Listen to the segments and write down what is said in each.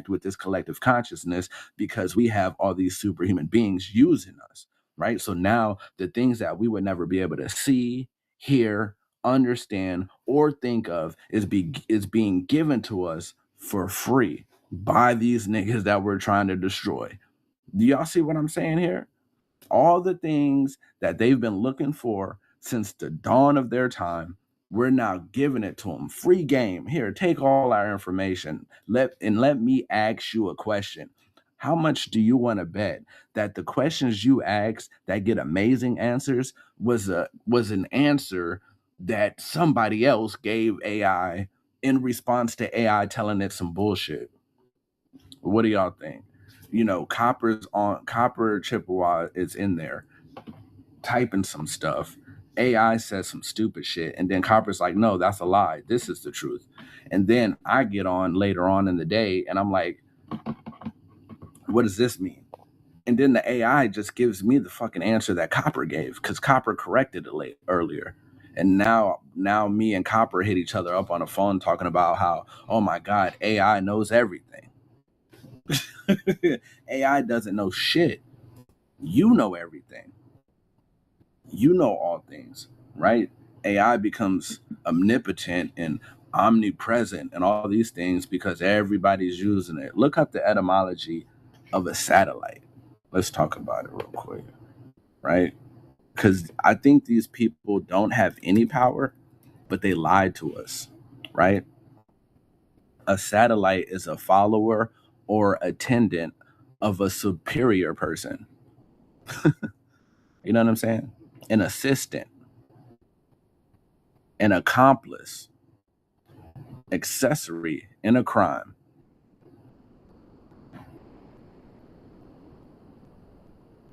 connect with this collective consciousness because we have all these superhuman beings using us, right? So now the things that we would never be able to see, hear, understand, or think of is being given to us for free by these niggas that we're trying to destroy. Do y'all see what I'm saying here? All the things that they've been looking for since the dawn of their time, we're now giving it to them. Free game. Here, take all our information. Let me ask you a question. How much do you want to bet that the questions you ask that get amazing answers was an answer that somebody else gave AI in response to AI telling it some bullshit? What do y'all think? Copper Chippewa is in there typing some stuff. AI says some stupid shit, and then Copper's like, no, that's a lie. This is the truth. And then I get on later on in the day, and I'm like, what does this mean? And then the AI just gives me the fucking answer that Copper gave, because Copper corrected it earlier. And now me and Copper hit each other up on the phone talking about how, oh my God, AI knows everything. AI doesn't know shit. You know everything. You know all things, right? AI becomes omnipotent and omnipresent and all these things because everybody's using it. Look up the etymology of a satellite. Let's talk about it real quick, right? Because I think these people don't have any power, but they lied to us, right? A satellite is a follower or attendant of a superior person. You know what I'm saying? An assistant, an accomplice, accessory in a crime.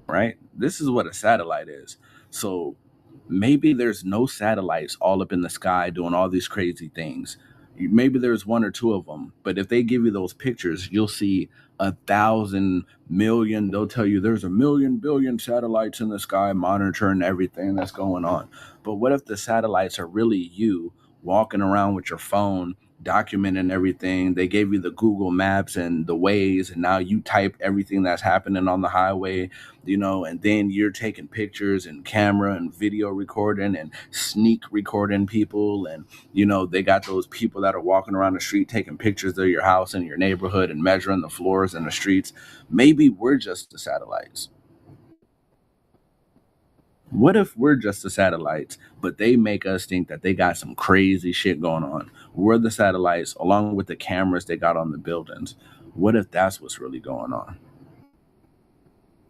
Right? This is what a satellite is. So maybe there's no satellites all up in the sky doing all these crazy things. Maybe there's one or two of them, but if they give you those pictures, you'll see 1,000 million. They'll tell you there's 1,000,000 billion satellites in the sky monitoring everything that's going on. But what if the satellites are really you walking around with your phone documenting everything? They gave you the Google Maps and the Waze, and now you type everything that's happening on the highway, and then you're taking pictures and camera and video recording and sneak recording people. And, they got those people that are walking around the street taking pictures of your house and your neighborhood and measuring the floors and the streets. Maybe we're just the satellites. What if we're just the satellites, but they make us think that they got some crazy shit going on? We're the satellites along with the cameras they got on the buildings. What if that's what's really going on?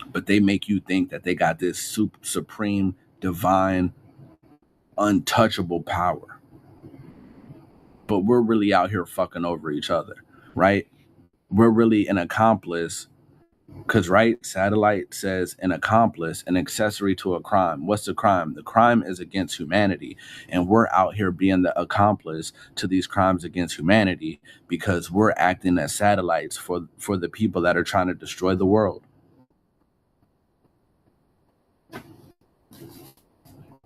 But they make you think that they got this supreme, divine, untouchable power. But we're really out here fucking over each other, right? We're really an accomplice. Because, right, satellite says an accomplice, an accessory to a crime. What's the crime? The crime is against humanity. And we're out here being the accomplice to these crimes against humanity because we're acting as satellites for the people that are trying to destroy the world.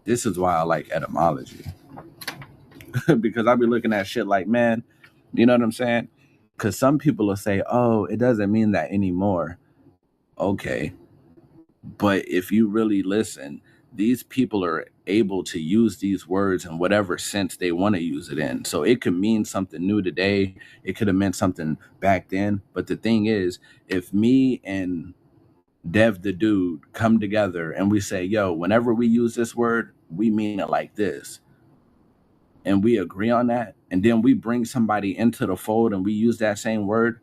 This is why I like etymology. Because I'll be looking at shit like, man, you know what I'm saying? Because some people will say, oh, it doesn't mean that anymore. Okay. But if you really listen, these people are able to use these words in whatever sense they want to use it in. So it could mean something new today. It could have meant something back then. But the thing is, if me and Dev the dude come together and we say, yo, whenever we use this word, we mean it like this, and we agree on that, and then we bring somebody into the fold and we use that same word,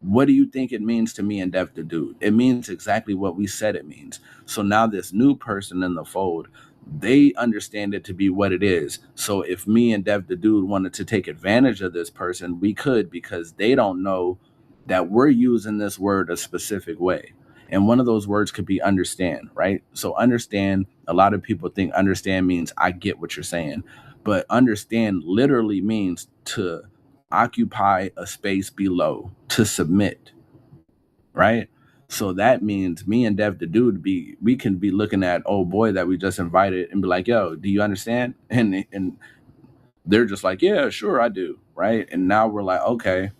what do you think it means to me and Dev the dude? It means exactly what we said it means. So now this new person in the fold, they understand it to be what it is. So if me and Dev the dude wanted to take advantage of this person, we could, because they don't know that we're using this word a specific way. And one of those words could be understand, right? So understand, a lot of people think understand means I get what you're saying. But understand literally means to occupy a space below, to submit, right? So that means me and Dev the dude, we can be looking at old boy that we just invited and be like, yo, do you understand? And they're just like, yeah, sure, I do, right? And now we're like, okay.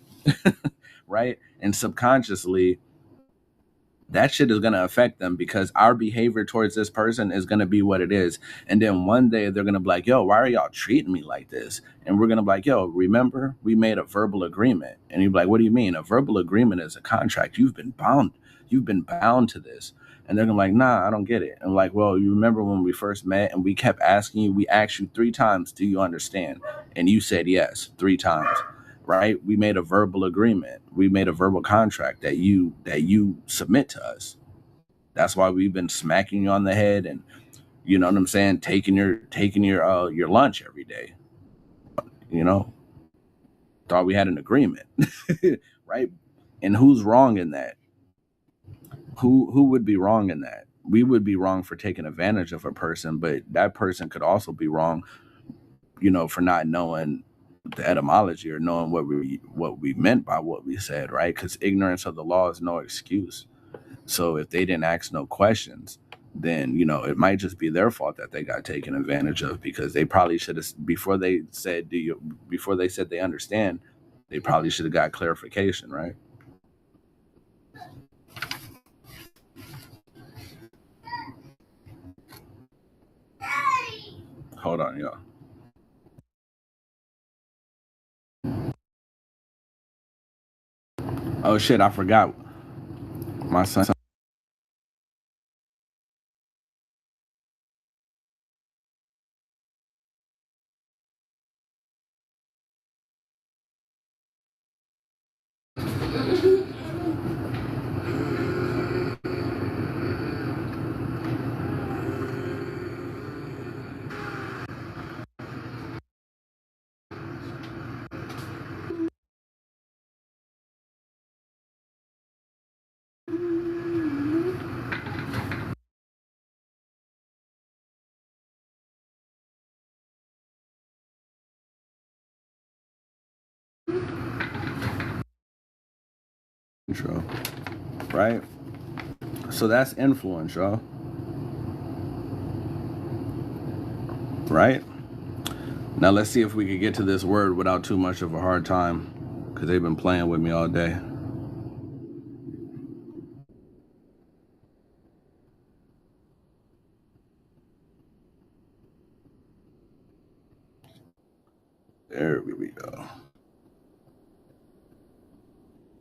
right? And subconsciously, that shit is going to affect them because our behavior towards this person is going to be what it is. And then one day they're going to be like, yo, why are y'all treating me like this? And we're going to be like, yo, remember we made a verbal agreement. And you're like, what do you mean? A verbal agreement is a contract. You've been bound. You've been bound to this. And they're going to be like, nah, I don't get it. And I'm like, well, you remember when we first met and we kept asking you, we asked you 3 times, do you understand? And you said yes 3 times. Right? We made a verbal agreement. We made a verbal contract that you submit to us. That's why we've been smacking you on the head and, you know what I'm saying, taking your lunch every day. You know, thought we had an agreement, right? And who's wrong in that? Who would be wrong in that? We would be wrong for taking advantage of a person, but that person could also be wrong, you know, for not knowing the etymology or knowing what we meant by what we said, right? Because ignorance of the law is no excuse. So if they didn't ask no questions, then, you know, it might just be their fault that they got taken advantage of, because they probably should have, before they said they understand, they probably should have got clarification, right? Hold on, y'all. Oh shit, I forgot. My son. Intro, right? So that's influence, y'all. Right? Now let's see if we can get to this word without too much of a hard time, because they've been playing with me all day. There we go.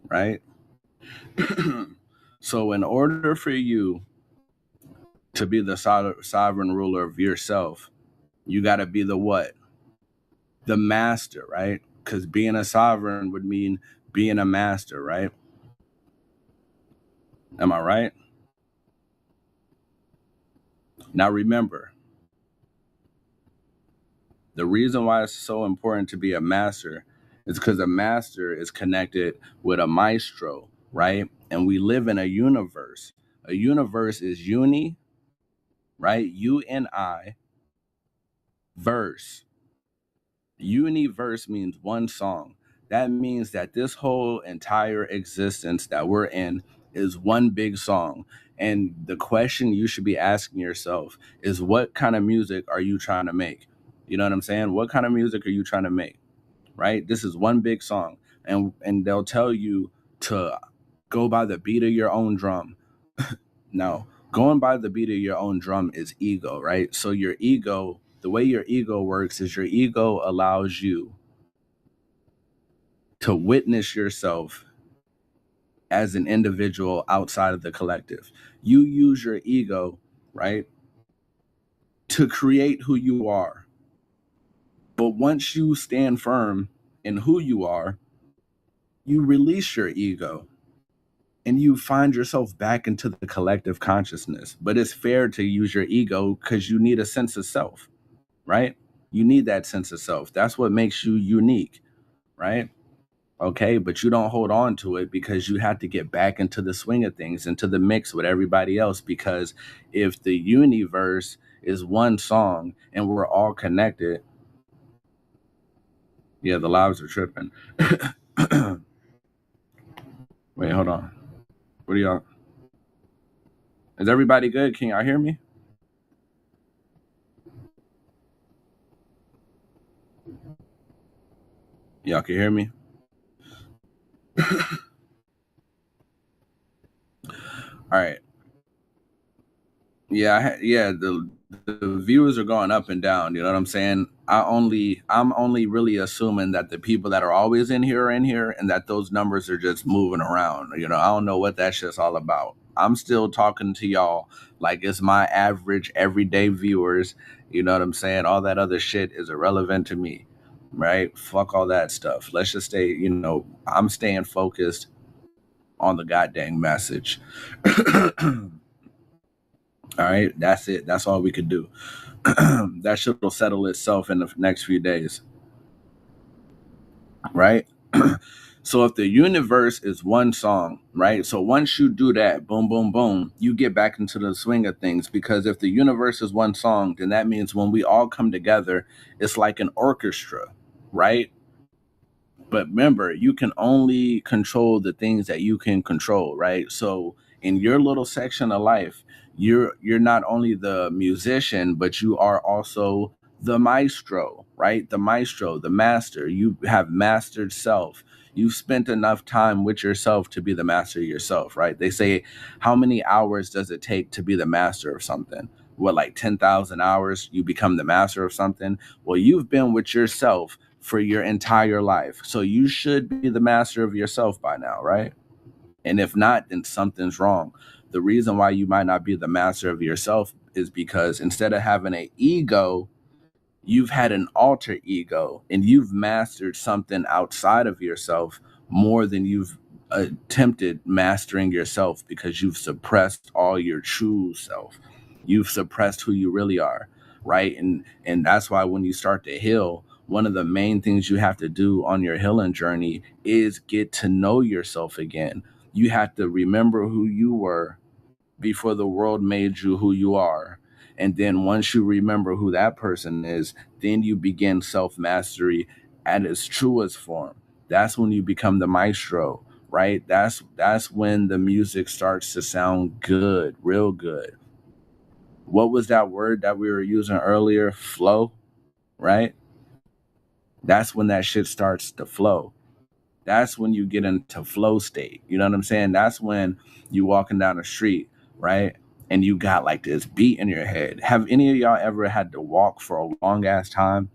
Right? So in order for you to be the sovereign ruler of yourself, you got to be the what? The master, right? Because being a sovereign would mean being a master, right? Am I right? Now remember, the reason why it's so important to be a master is because a master is connected with a maestro, right? And we live in a universe. A universe is uni, right? UNI, verse. Universe means one song. That means that this whole entire existence that we're in is one big song. And the question you should be asking yourself is, what kind of music are you trying to make? You know what I'm saying? What kind of music are you trying to make? Right? This is one big song. And they'll tell you to go by the beat of your own drum. No, going by the beat of your own drum is ego, right? So your ego, the way your ego works is your ego allows you to witness yourself as an individual outside of the collective. You use your ego, right, to create who you are. But once you stand firm in who you are, you release your ego and you find yourself back into the collective consciousness. But it's fair to use your ego because you need a sense of self, right? You need that sense of self. That's what makes you unique, right? Okay, but you don't hold on to it because you have to get back into the swing of things, into the mix with everybody else. Because if the universe is one song and we're all connected, yeah, the lives are tripping. Wait, hold on. What are y'all? Is everybody good? Can y'all hear me? Y'all can hear me? All right. Yeah. The viewers are going up and down. You know what I'm saying? I'm only really assuming that the people that are always in here are in here, and that those numbers are just moving around. You know, I don't know what that shit's all about. I'm still talking to y'all like it's my average everyday viewers. You know what I'm saying? All that other shit is irrelevant to me, right? Fuck all that stuff. Let's just stay. You know, I'm staying focused on the goddamn message. All right, that's it. That's all we could do. That shit will settle itself in the next few days, right? So if the universe is one song, right? So once you do that, boom, boom, boom, you get back into the swing of things. Because if the universe is one song, then that means when we all come together, it's like an orchestra, right? But remember, you can only control the things that you can control, right? So in your little section of life, you're not only the musician, but you are also the maestro, right? The maestro, the master. You have mastered self. You've spent enough time with yourself to be the master of yourself, right? They say, how many hours does it take to be the master of something? What, like 10,000 hours you become the master of something? Well, you've been with yourself for your entire life. So you should be the master of yourself by now, right? And if not, then something's wrong. The reason why you might not be the master of yourself is because instead of having an ego, you've had an alter ego and you've mastered something outside of yourself more than you've attempted mastering yourself, because you've suppressed all your true self. You've suppressed who you really are, right? And that's why when you start to heal, one of the main things you have to do on your healing journey is get to know yourself again. You have to remember who you were before the world made you who you are. And then once you remember who that person is, then you begin self mastery at its truest form. That's when you become the maestro, right? That's when the music starts to sound good, real good. What was that word that we were using earlier? Flow, right? That's when that shit starts to flow. That's when you get into flow state. You know what I'm saying? That's when you walking down the street, right? And you got like this beat in your head. Have any of y'all ever had to walk for a long ass time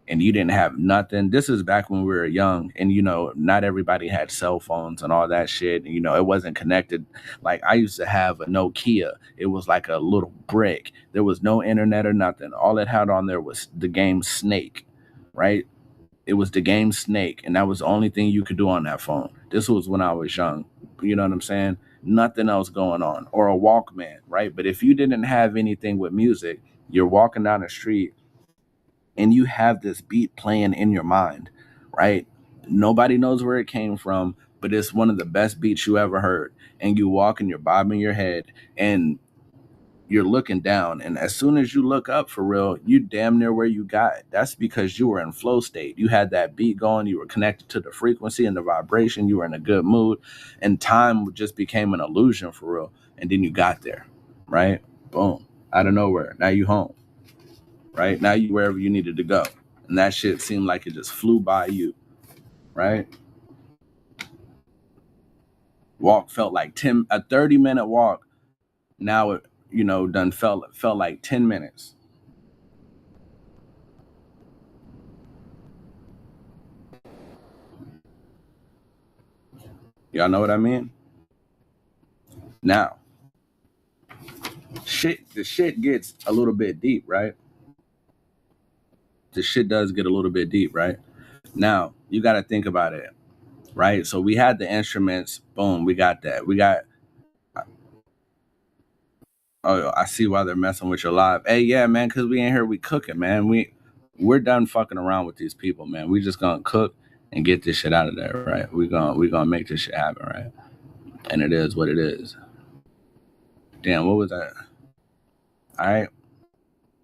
and you didn't have nothing? This is back when we were young, and you know, not everybody had cell phones and all that shit. You know, it wasn't connected. Like I used to have a Nokia. It was like a little brick. There was no internet or nothing. All it had on there was the game Snake, right? It was the game Snake, and that was the only thing you could do on that phone. This was when I was young. You know what I'm saying? Nothing else going on. Or a Walkman, right? But if you didn't have anything with music, you're walking down the street and you have this beat playing in your mind, right? Nobody knows where it came from, but it's one of the best beats you ever heard. And you walk and you're bobbing your head and you're looking down, and as soon as you look up, for real, you damn near where you got. That's because you were in flow state. You had that beat going, you were connected to the frequency and the vibration, you were in a good mood, and time just became an illusion, for real. And then you got there, right? Boom, out of nowhere, now you home, right? Now you wherever you needed to go, and that shit seemed like it just flew by you, right? Walk felt like a 30-minute walk. Now it, you know, done felt like 10 minutes. Y'all know what I mean? Now, the shit gets a little bit deep, right? The shit does get a little bit deep, right? Now, you got to think about it, right? So we had the instruments, boom, we got that. We got, oh, I see why they're messing with your live. Hey, yeah, man, because we ain't here, we cooking, man. We're done fucking around with these people, man. We just gonna cook and get this shit out of there, right? We gonna make this shit happen, right? And it is what it is. Damn, what was that? All right.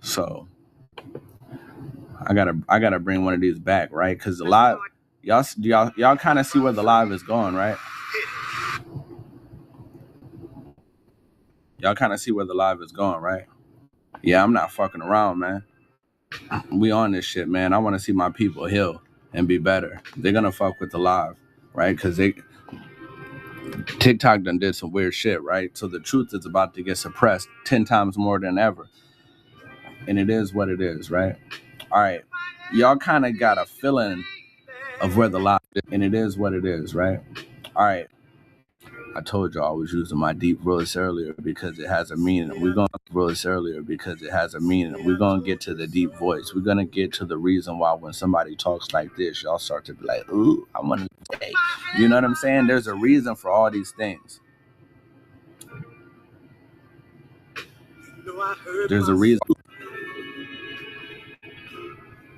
So I gotta bring one of these back, right? Because the live, y'all kind of see where the live is going, right? Y'all kind of see where the live is going, right? Yeah, I'm not fucking around, man. We on this shit, man. I want to see my people heal and be better. They're gonna fuck with the live, right? Because TikTok done did some weird shit, right? So the truth is about to get suppressed 10 times more than ever. And it is what it is, right? All right. Y'all kind of got a feeling of where the lie is, and it is what it is, right? All right. I told y'all I was using my deep voice earlier because it has a meaning. We're going to voice earlier because it has a meaning. We're going to get to the deep voice. We're going to get to the reason why when somebody talks like this, y'all start to be like, ooh, I want to say. You know what I'm saying? There's a reason for all these things. There's a reason.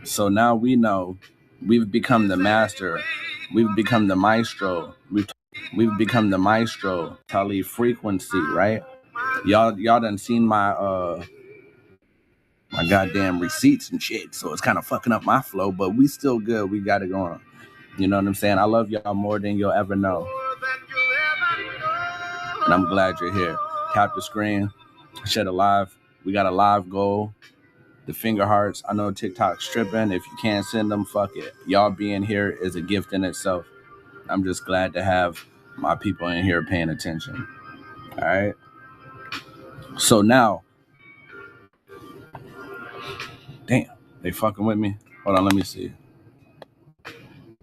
So now we know we've become the master. We've become the maestro. We've become the maestro. Tali frequency, right? Y'all done seen my goddamn receipts and shit. So it's kind of fucking up my flow, but we still good. We got it going. You know what I'm saying? I love y'all more than you'll ever know. And I'm glad you're here. Tap the screen. Shed a live. We got a live goal. The finger hearts. I know TikTok's tripping. If you can't send them, fuck it. Y'all being here is a gift in itself. I'm just glad to have my people in here paying attention. All right. So now, damn, they fucking with me. Hold on, let me see.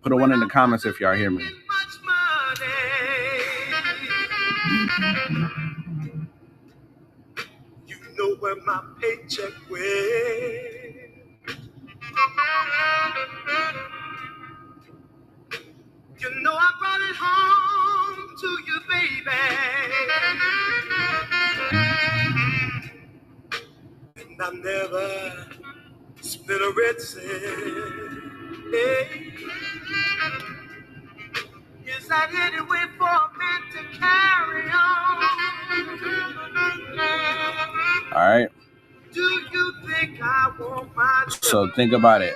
Put a one in the comments if y'all hear me. You know where my paycheck went. You know I brought it home to you, baby. And I never spent a red cent. Hey. Is that any way for a man to carry on? All right. Do you think I want my So think about it.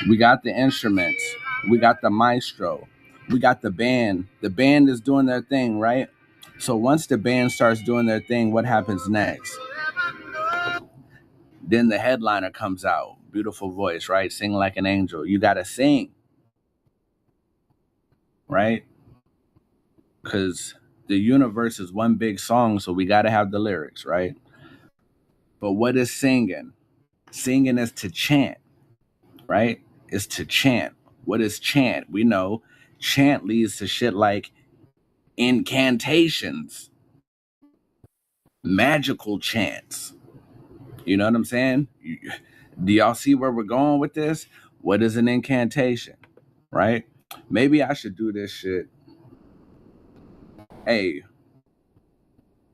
We got the instruments. We got the maestro. We got the band. The band is doing their thing, right? So once the band starts doing their thing, what happens next? Then the headliner comes out. Beautiful voice, right? Sing like an angel. You got to sing, right? Because the universe is one big song, so we got to have the lyrics, right? But what is singing? Singing is to chant, right? It's to chant. What is chant? We know chant leads to shit like incantations, magical chants. You know what I'm saying? Do y'all see where we're going with this? What is an incantation, right? Maybe I should do this shit. Hey,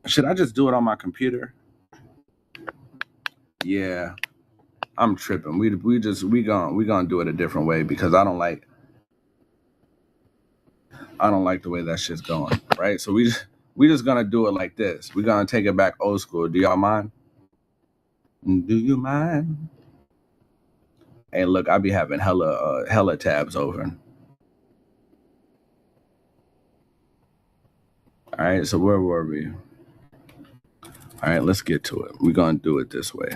should I just do it on my computer? Yeah, I'm tripping. We gonna do it a different way because I don't like the way that shit's going, right? So we just gonna do it like this. We're gonna take it back old school. Do y'all mind? Do you mind? Hey, look, I be having hella tabs open. All right, so where were we? All right, let's get to it. We're gonna do it this way.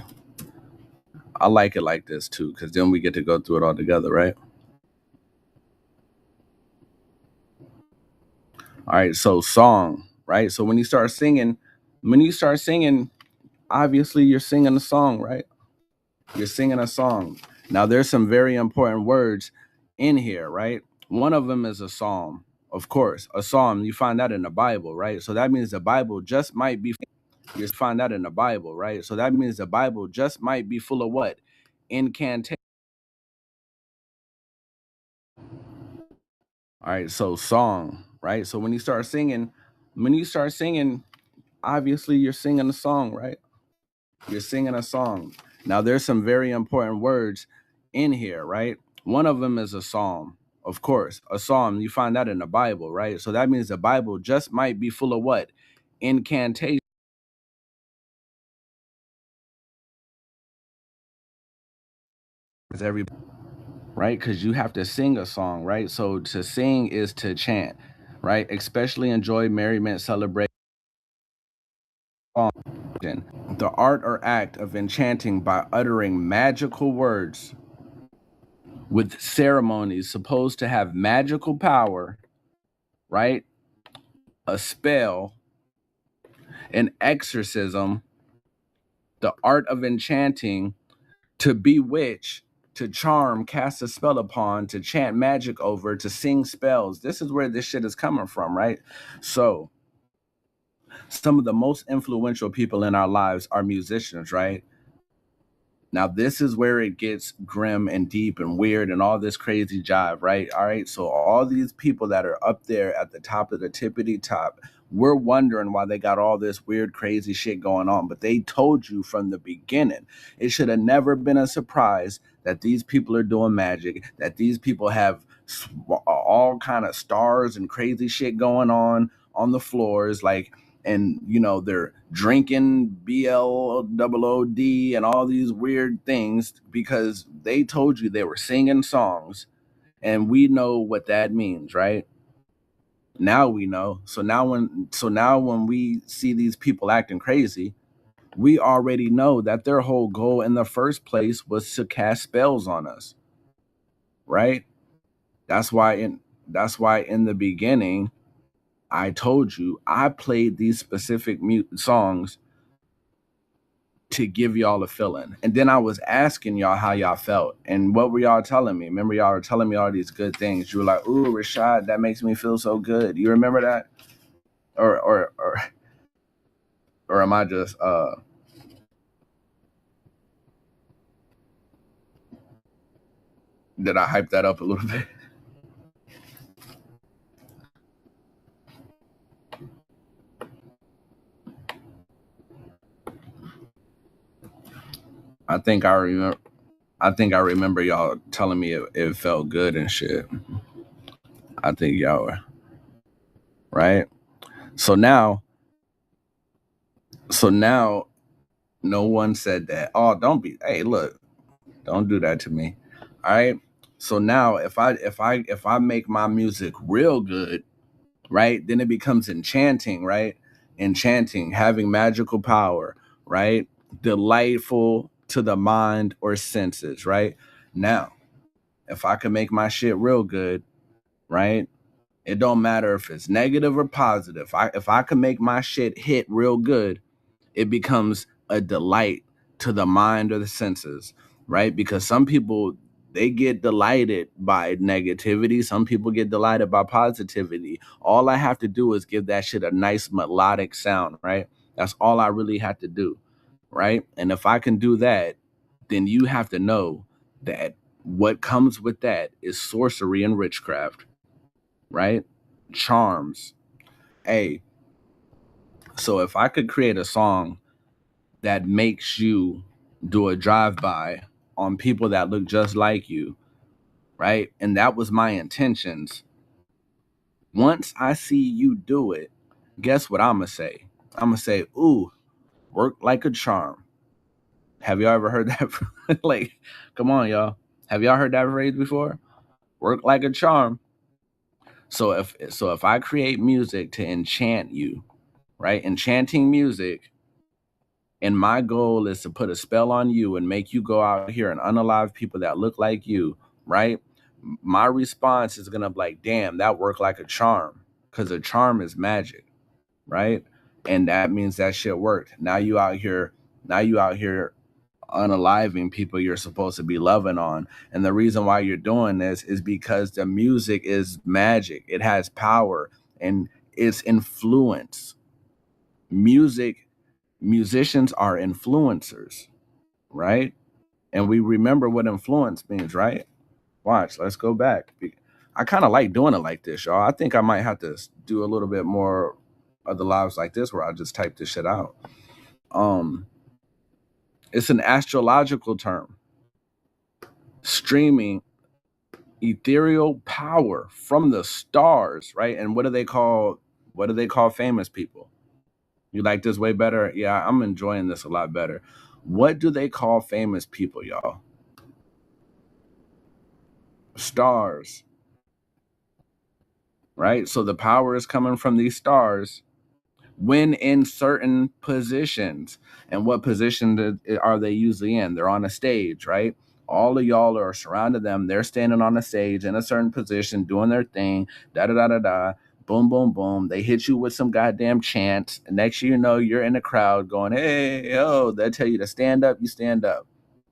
I like it like this too, because then we get to go through it all together, right? All right, so song, right? So when you start singing, obviously you're singing a song, right? You're singing a song. Now there's some very important words in here, right? One of them is a psalm. Of course, a psalm, you find that in the Bible, right? So that means the Bible just might be, you find that in the Bible, right? So that means the Bible just might be full of what? Incantation. All right, so song, right? So when you start singing, obviously you're singing a song, right? You're singing a song. Now there's some very important words in here, right? One of them is a psalm. Of course, a psalm, you find that in the Bible, right? So that means the Bible just might be full of what? Incantation. Everybody, right? Because you have to sing a song, right? So to sing is to chant, right? Especially enjoy merriment, celebrate. The art or act of enchanting by uttering magical words with ceremonies supposed to have magical power right? A spell, an exorcism, the art of enchanting, to bewitch, to charm, cast a spell upon, to chant magic over, to sing spells. This is where this shit is coming from, right? So, some of the most influential people in our lives are musicians, right? Now, this is where it gets grim and deep and weird and all this crazy jive, right? All right. So, all these people that are up there at the top of the tippity top, we're wondering why they got all this weird, crazy shit going on. But they told you from the beginning. It should have never been a surprise that these people are doing magic, that these people have all kind of stars and crazy shit going on the floors. Like, and they're drinking BLOOD and all these weird things because they told you they were singing songs, and we know what that means, right? Now we know. So now when we see these people acting crazy, we already know that their whole goal in the first place was to cast spells on us, right? That's why in the beginning I told you I played these specific songs to give y'all a feeling. And then I was asking y'all how y'all felt. And what were y'all telling me? Remember, y'all were telling me all these good things. You were like, ooh, Rashaud, that makes me feel so good. You remember that? Or am I just did I hype that up a little bit? I think I remember y'all telling me it felt good and shit. I think y'all were right. So now, so now no one said that. Oh, don't be hey, look, don't do that to me. All right. So now if I make my music real good, right, then it becomes enchanting, right? Enchanting, having magical power, right? Delightful to the mind or senses, right? Now, if I can make my shit real good, right? It don't matter if it's negative or positive. If I can make my shit hit real good, it becomes a delight to the mind or the senses, right? Because some people, they get delighted by negativity. Some people get delighted by positivity. All I have to do is give that shit a nice melodic sound, right? That's all I really have to do, right? And if I can do that, then you have to know that what comes with that is sorcery and witchcraft, right? Charms. Hey, so if I could create a song that makes you do a drive-by on people that look just like you, right? And that was my intentions. Once I see you do it, guess what I'm gonna say? I'm gonna say, ooh, work like a charm. Have y'all ever heard that? Like, come on, y'all. Have y'all heard that phrase before? Work like a charm. So if I create music to enchant you, right? Enchanting music, and my goal is to put a spell on you and make you go out here and unalive people that look like you, right? My response is gonna be like, damn, that worked like a charm. Cause a charm is magic, right? And that means that shit worked. Now you out here unaliving people you're supposed to be loving on. And the reason why you're doing this is because the music is magic. It has power and it's influence. Music Musicians are influencers, right? And we remember what influence means, right? Watch, let's go back. I kind of like doing it like this, y'all. I think I might have to do a little bit more of the lives like this where I just type this shit out. Um, it's an astrological term. Streaming ethereal power from the stars, right? And what do they call famous people? You like this way better? Yeah, I'm enjoying this a lot better. What do they call famous people, y'all? Stars, right? So the power is coming from these stars when in certain positions. And what position are they usually in? They're on a stage, right? All of y'all are surrounded them. They're standing on a stage in a certain position, doing their thing, da da da da da. boom, boom, boom. They hit you with some goddamn chants. And next thing you know, you're in the crowd going, hey, oh, they tell you to stand up, you stand up.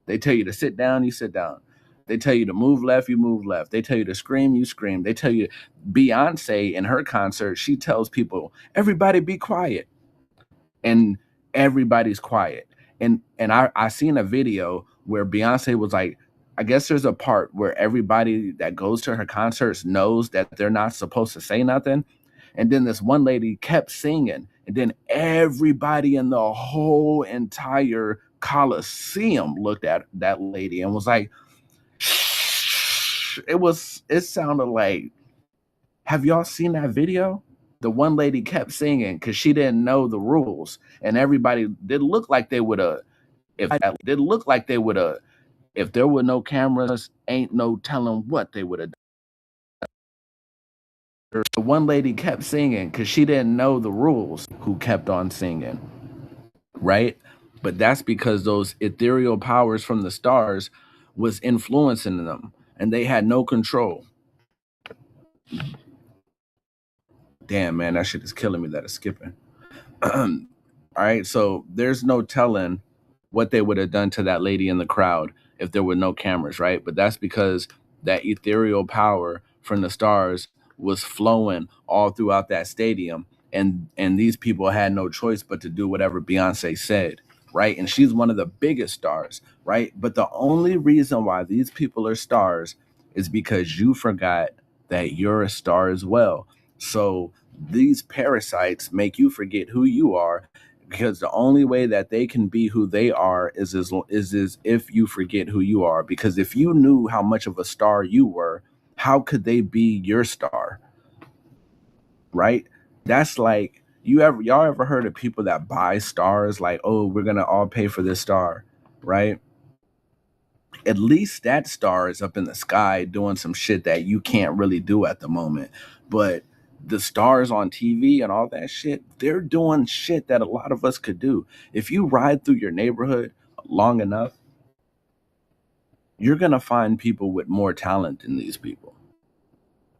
They tell you to sit down, you sit down. They tell you to move left, you move left. They tell you to scream, you scream. They tell you, Beyonce in her concert, she tells people, everybody be quiet. And everybody's quiet. And I seen a video where Beyonce was like, I guess there's a part where everybody that goes to her concerts knows that they're not supposed to say nothing. And then this one lady kept singing, and then everybody in the whole entire Coliseum looked at that lady and was like, shh. It sounded like, have y'all seen that video? The one lady kept singing because she didn't know the rules, and everybody did look like they would have. If did look like they would have, if there were no cameras, ain't no telling what they would have done. The one lady kept singing because she didn't know the rules. Who kept on singing, right? But that's because those ethereal powers from the stars was influencing them, and they had no control. Damn, man, that shit is killing me. That is skipping. All right, so there's no telling what they would have done to that lady in the crowd if there were no cameras, right? But that's because that ethereal power from the stars was flowing all throughout that stadium, and these people had no choice but to do whatever Beyonce said, right? And she's one of the biggest stars, right? But the only reason why these people are stars is because you forgot that you're a star as well. So these parasites make you forget who you are, because the only way that they can be who they are is if you forget who you are. Because if you knew how much of a star you were, how could they be your star, right? That's like, y'all ever heard of people that buy stars, like, oh, we're gonna all pay for this star, right? At least that star is up in the sky doing some shit that you can't really do at the moment. But the stars on TV and all that shit, they're doing shit that a lot of us could do. If you ride through your neighborhood long enough, you're going to find people with more talent than these people.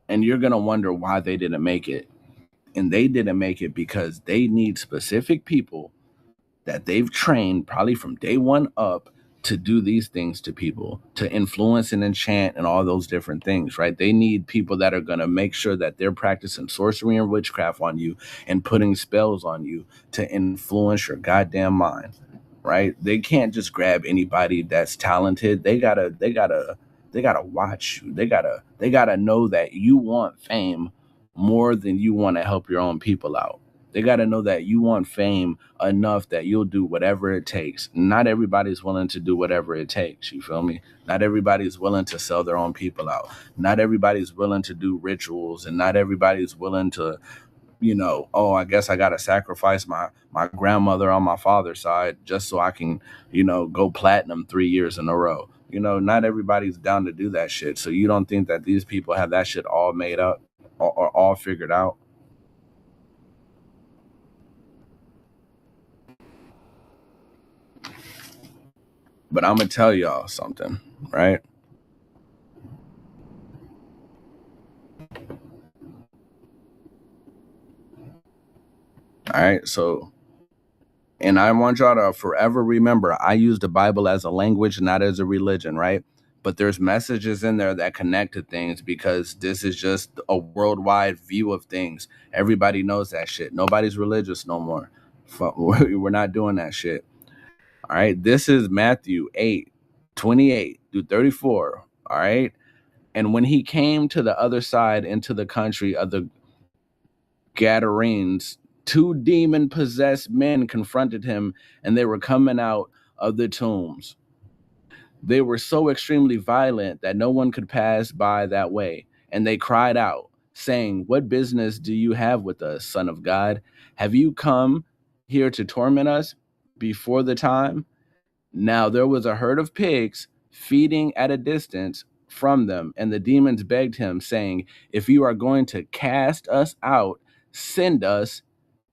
And you're going to wonder why they didn't make it. And they didn't make it because they need specific people that they've trained probably from day one up to do these things to people, to influence and enchant and all those different things, right? They need people that are going to make sure that they're practicing sorcery and witchcraft on you and putting spells on you to influence your goddamn mind, right? They can't just grab anybody that's talented. They gotta watch you. They gotta know that you want fame more than you want to help your own people out. They got to know that you want fame enough that you'll do whatever it takes. Not everybody's willing to do whatever it takes. You feel me? Not everybody's willing to sell their own people out. Not everybody's willing to do rituals, and not everybody's willing to, oh, I guess I got to sacrifice my grandmother on my father's side just so I can, go platinum 3 years in a row. Not everybody's down to do that shit. So you don't think that these people have that shit all made up or all figured out? But I'm gonna tell y'all something, right? All right. So, and I want y'all to forever remember, I use the Bible as a language, not as a religion, right? But there's messages in there that connect to things, because this is just a worldwide view of things. Everybody knows that shit. Nobody's religious no more. We're not doing that shit. All right. This is Matthew 8:28 through 34. All right. And when he came to the other side into the country of the Gadarenes, two demon possessed men confronted him, and they were coming out of the tombs. They were so extremely violent that no one could pass by that way. And they cried out, saying, what business do you have with us, Son of God? Have you come here to torment us before the time? Now there was a herd of pigs feeding at a distance from them, and the demons begged him, saying, if you are going to cast us out, send us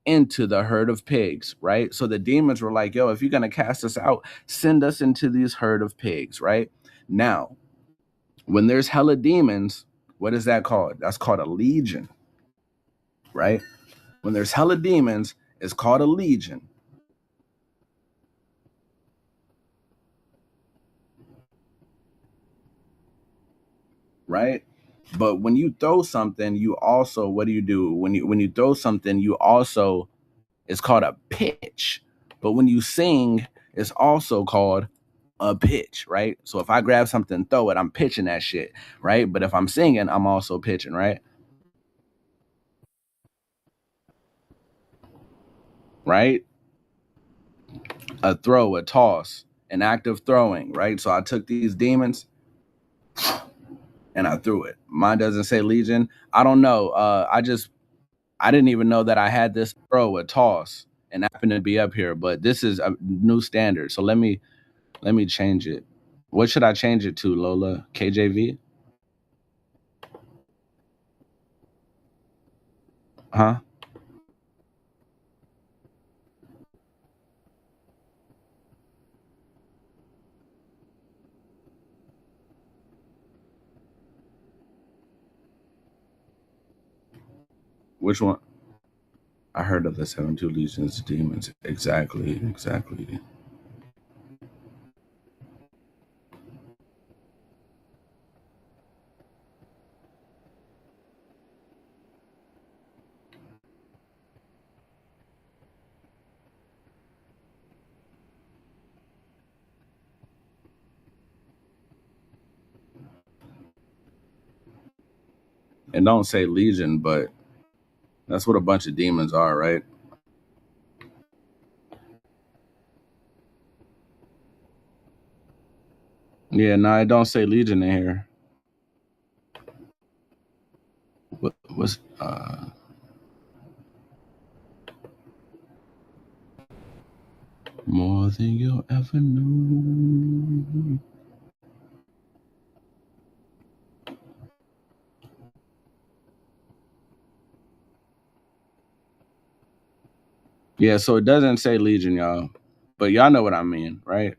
into the herd of pigs, right? So the demons were like, yo, if you're going to cast us out, send us into these herd of pigs, right? Now, when there's hella demons, what is that called? That's called a legion. right? When there's hella demons, it's called a legion. Right? But when you throw something, you also, what do? When you throw something, you also, it's called a pitch. But when you sing, it's also called a pitch, right? So if I grab something, throw it, I'm pitching that shit, right? But if I'm singing, I'm also pitching, right? Right? A throw, a toss, an act of throwing, right? So I took these demons and I threw it. Mine doesn't say legion. I don't know. I didn't even know that I had this throw, a toss, and happened to be up here. But this is a new standard. So let me change it. What should I change it to, Lola? KJV? Huh? Which one? I heard of the 72 legions of demons. Exactly, exactly. And don't say legion, but that's what a bunch of demons are, right? Yeah, no, I don't say legion in here. What's more than you'll ever know? Yeah, so it doesn't say legion, y'all. But y'all know what I mean, right?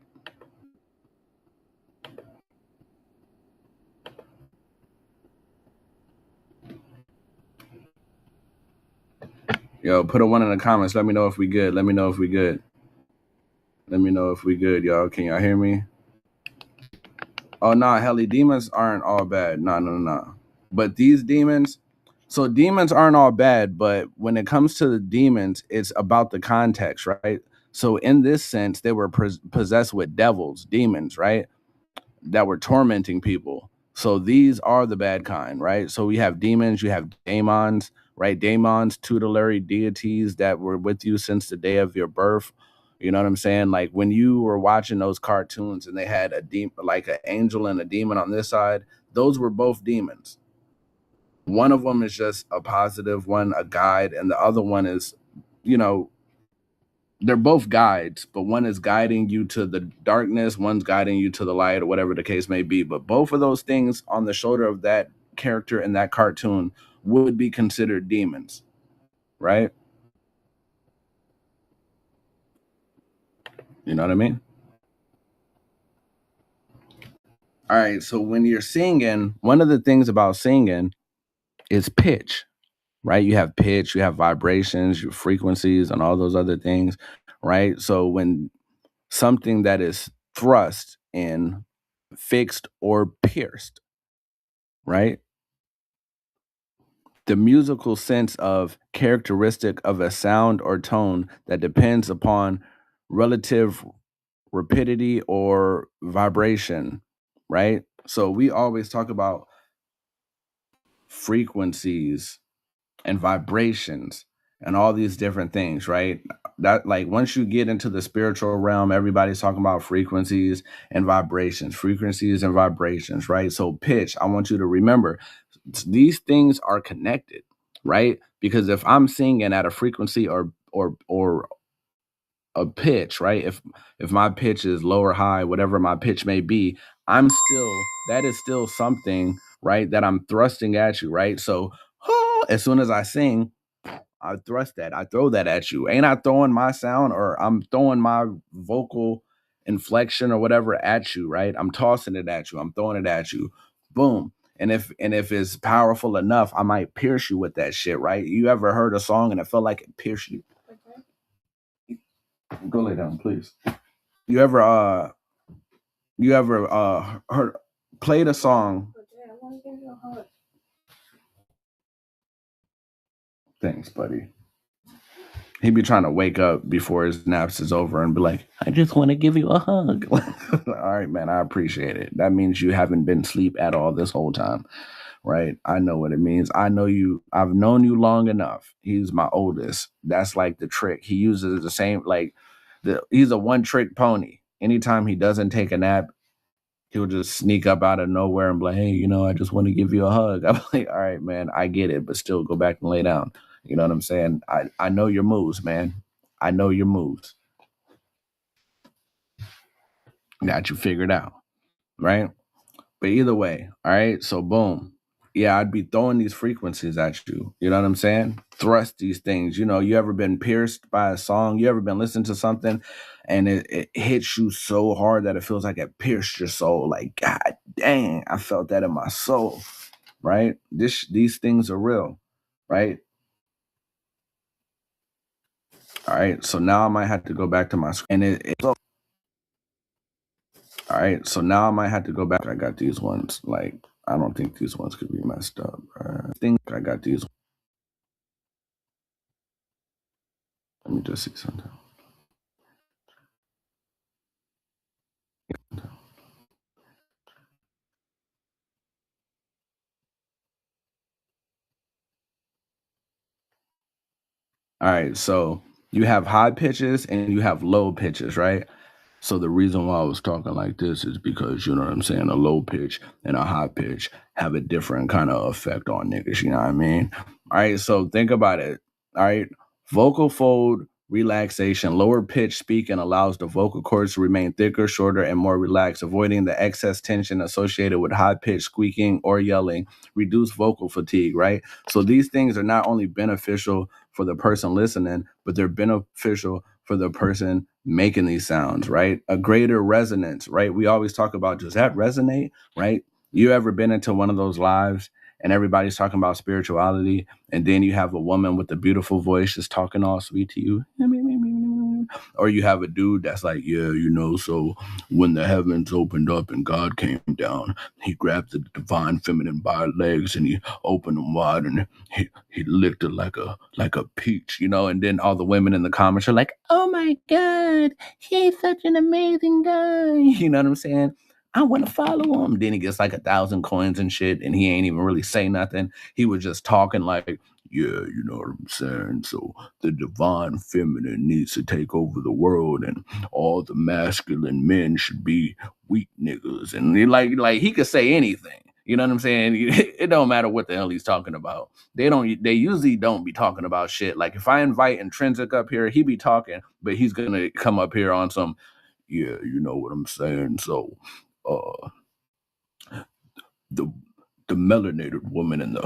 Yo, put a one in the comments. Let me know if we good. Let me know if we good. Let me know if we good, y'all. Can y'all hear me? Oh nah, heli demons aren't all bad. No, no, no. But these demons, so demons aren't all bad, but when it comes to the demons, it's about the context, right? So in this sense, they were possessed with devils, demons, right? That were tormenting people. So these are the bad kind, right? So we have demons, you have daemons, right? Daemons, tutelary deities that were with you since the day of your birth. You know what I'm saying? Like when you were watching those cartoons and they had a demon, like an angel and a demon on this side, those were both demons. One of them is just a positive one, a guide, and the other one is, you know, they're both guides, but one is guiding you to the darkness, one's guiding you to the light, or whatever the case may be. But both of those things on the shoulder of that character in that cartoon would be considered demons, right? You know what I mean? All right. So when you're singing, one of the things about singing is pitch, right? You have pitch, you have vibrations, your frequencies, and all those other things, right? So when something that is thrust in, fixed, or pierced, right? The musical sense of characteristic of a sound or tone that depends upon relative rapidity or vibration, right? So we always talk about frequencies and vibrations and all these different things, right? That, like, once you get into the spiritual realm, everybody's talking about frequencies and vibrations, right? So pitch, I want you to remember these things are connected, right? Because if I'm singing at a frequency or a pitch, right? If my pitch is low or high, whatever my pitch may be, I'm still, that is still something, right? That I'm thrusting at you, right? So as soon as I sing, I thrust that, I throw that at you. Ain't I throwing my sound, or I'm throwing my vocal inflection or whatever at you, right? I'm tossing it at you. I'm throwing it at you. Boom. And if it's powerful enough, I might pierce you with that shit, right? You ever heard a song and it felt like it pierced you? Okay. Go lay down, please. You ever heard played a song? Okay, I want to give you a hug. Thanks, buddy. He'd be trying to wake up before his naps is over and be like, I just want to give you a hug. All right, man, I appreciate it. That means you haven't been asleep at all this whole time, right? I know what it means. I know you. I've known you long enough. He's my oldest. That's like the trick. He uses the same, he's a one trick pony. Anytime he doesn't take a nap, he'll just sneak up out of nowhere and be like, hey, I just want to give you a hug. I'm like, all right, man, I get it, but still go back and lay down. You know what I'm saying? I know your moves, man. I know your moves. Got you figured out, right? But either way, all right. So boom. Yeah, I'd be throwing these frequencies at you. You know what I'm saying? Thrust these things. You ever been pierced by a song? You ever been listening to something and it hits you so hard that it feels like it pierced your soul? Like, God dang, I felt that in my soul. Right? These things are real, right? All right. So now I might have to go back to my screen. All right. So now I might have to go back. I got these ones. Like, I don't think these ones could be messed up. I think I got these. Let me just see something. All right, so you have high pitches and you have low pitches, right? So the reason why I was talking like this is because, you know what I'm saying, a low pitch and a high pitch have a different kind of effect on niggas, you know what I mean? All right, so think about it. All right, vocal fold relaxation, lower pitch speaking allows the vocal cords to remain thicker, shorter, and more relaxed, avoiding the excess tension associated with high pitch squeaking or yelling, reduce vocal fatigue, right? So these things are not only beneficial for the person listening, but they're beneficial for the person making these sounds, right? A greater resonance, right? We always talk about, does that resonate, right? You ever been into one of those lives and everybody's talking about spirituality, and then you have a woman with a beautiful voice just talking all sweet to you? Or you have a dude that's like, yeah, so when the heavens opened up and God came down, he grabbed the divine feminine by her legs and he opened them wide and he licked her like a peach, and then all the women in the comments are like, oh my God, he's such an amazing guy. You know what I'm saying? I want to follow him. Then he gets like 1,000 coins and shit, and he ain't even really say nothing. He was just talking like, yeah, you know what I'm saying? So the divine feminine needs to take over the world, and all the masculine men should be weak niggas. And like he could say anything. You know what I'm saying? It don't matter what the hell he's talking about. They usually don't be talking about shit. Like if I invite Intrinsic up here, he be talking, but he's gonna come up here on some, yeah, you know what I'm saying? So uh the melanated woman and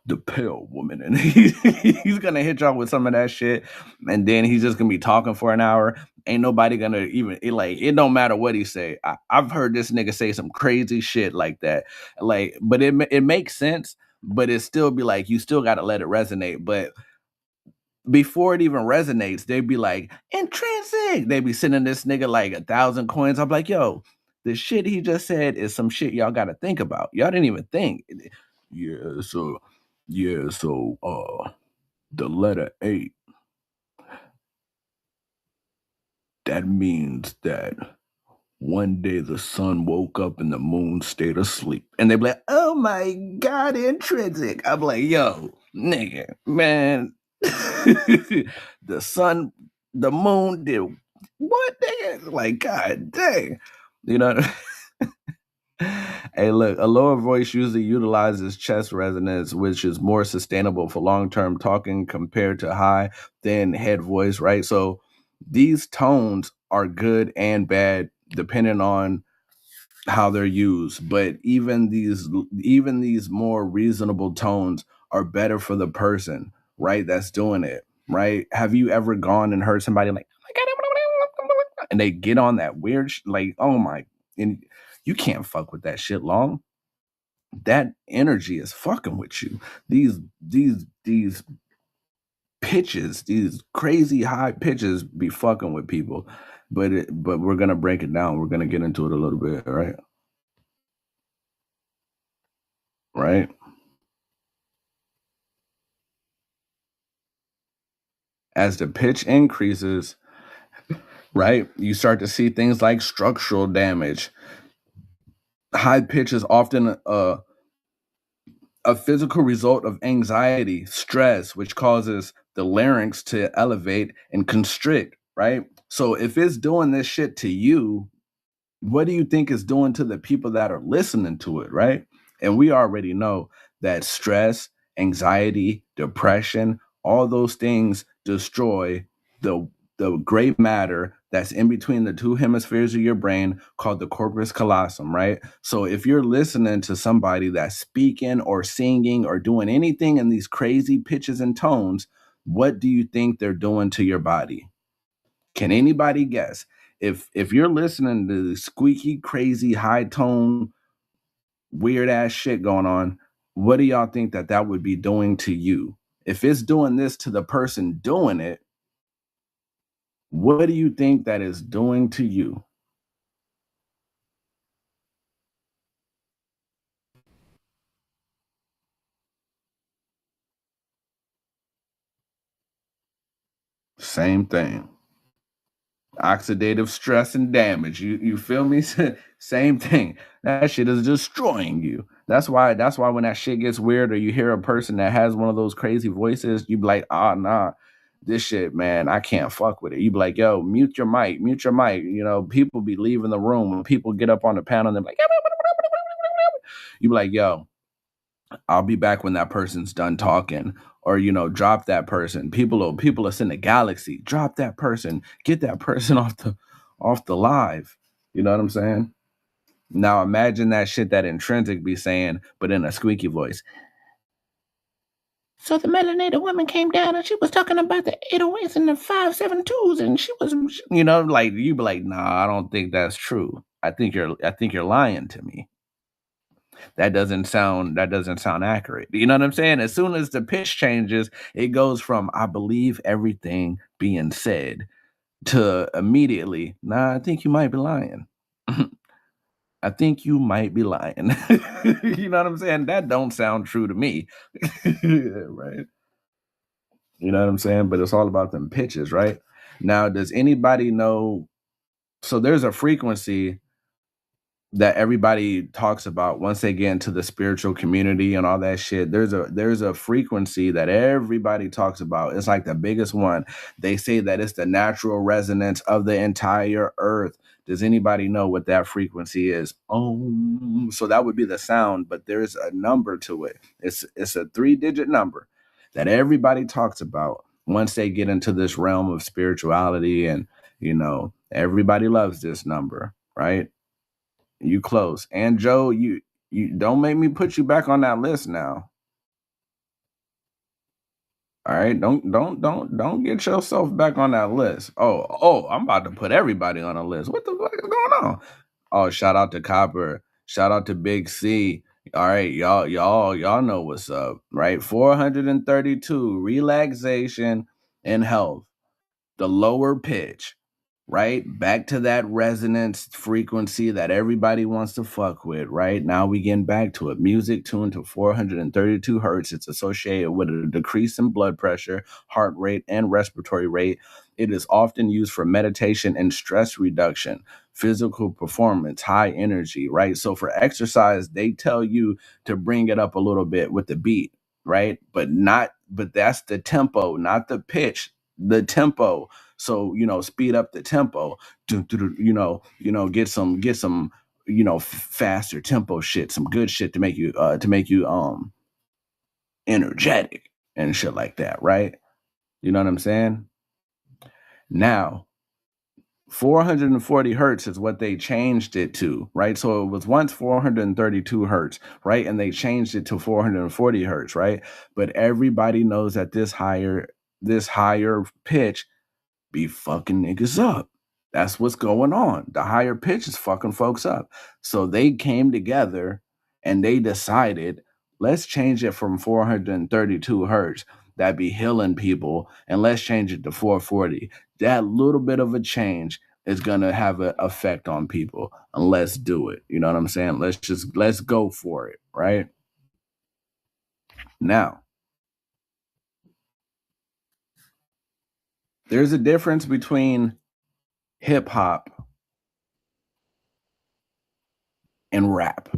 the pale woman, and he's gonna hit y'all with some of that shit, and then he's just gonna be talking for an hour. Ain't nobody gonna even it don't matter what he say. I've heard this nigga say some crazy shit like that, but it makes sense, but it still be like you still gotta let it resonate. But before it even resonates, they'd be like, intrinsic. They'd be sending this nigga like 1,000 coins. I'm like, yo, the shit he just said is some shit y'all gotta think about. Y'all didn't even think. Yeah, so the letter 8, that means that one day the sun woke up and the moon stayed asleep. And they'd be like, oh my God, intrinsic. I'm like, yo, nigga, man. The sun, the moon did what, nigga? Like, God dang. You know? Hey, look, a lower voice usually utilizes chest resonance, which is more sustainable for long-term talking compared to high, thin head voice, right? So these tones are good and bad depending on how they're used. But even these more reasonable tones are better for the person, right? That's doing it, right? Have you ever gone and heard somebody like, and they get on that weird, like, oh my, and you can't fuck with that shit long. that energy is fucking with you. These pitches, these crazy high pitches be fucking with people. But we're gonna break it down. We're gonna get into it a little bit, right? Right? As the pitch increases, right, you start to see things like structural damage. High pitch is often a physical result of anxiety, stress, which causes the larynx to elevate and constrict, right? So if it's doing this shit to you, what do you think it's doing to the people that are listening to it, right? And we already know that stress, anxiety, depression, all those things destroy the gray matter that's in between the two hemispheres of your brain called the corpus callosum, right? So if you're listening to somebody that's speaking or singing or doing anything in these crazy pitches and tones, what do you think they're doing to your body? Can anybody guess? If you're listening to the squeaky, crazy, high tone, weird ass shit going on, what do y'all think that that would be doing to you? If it's doing this to the person doing it, what do you think that is doing to you? Same thing. Oxidative stress and damage. You feel me? Same thing. That shit is destroying you. That's why when that shit gets weird or you hear a person that has one of those crazy voices, you be like, ah nah, this shit, man, I can't fuck with it. You be like, yo, mute your mic, mute your mic. You know, people be leaving the room when people get up on the panel and they're like, you be like, yo, I'll be back when that person's done talking. Or drop that person. People are sending a galaxy. Drop that person. Get that person off the live. You know what I'm saying? Now imagine that shit that Intrinsic be saying, but in a squeaky voice. So the melanated woman came down and she was talking about the 808s and the 572s, and she was, like you be like, nah, I don't think that's true. I think you're lying to me. That doesn't sound accurate. You know what I'm saying? As soon as the pitch changes, it goes from I believe everything being said to immediately, nah, I think you might be lying. I think you might be lying. You know what I'm saying? That don't sound true to me. Right? You know what I'm saying? But it's all about them pitches, right? Now, does anybody know? So there's a frequency that everybody talks about once they get into the spiritual community and all that shit. There's a frequency that everybody talks about. It's like the biggest one. They say that it's the natural resonance of the entire earth. Does anybody know what that frequency is? Oh, so that would be the sound, but there's a number to it. It's a 3-digit number that everybody talks about once they get into this realm of spirituality, and everybody loves this number, right? You close. And Joe, you don't make me put you back on that list now. All right. Don't get yourself back on that list. Oh, I'm about to put everybody on a list. What the fuck is going on? Oh, shout out to Copper. Shout out to Big C. All right, y'all know what's up, right? 432, relaxation and health. The lower pitch, right? Back to that resonance frequency that everybody wants to fuck with, right? Now we getting back to it. Music tuned to 432 hertz. It's associated with a decrease in blood pressure, heart rate, and respiratory rate. It is often used for meditation and stress reduction, physical performance, high energy, right? So for exercise, they tell you to bring it up a little bit with the beat, right? But that's the tempo, not the pitch, the tempo. So speed up the tempo. Get some faster tempo shit, some good shit to make you energetic and shit like that, right? You know what I'm saying? Now 440 hertz is what they changed it to, right? So it was once 432 hertz, right? And they changed it to 440 hertz, right? But everybody knows that this higher pitch be fucking niggas up. That's what's going on. The higher pitch is fucking folks up. So they came together and they decided, let's change it from 432 hertz that be healing people, and let's change it to 440. That little bit of a change is gonna have an effect on people, and let's do it. You know what I'm saying? Let's go for it, right? Now, there's a difference between hip hop and rap,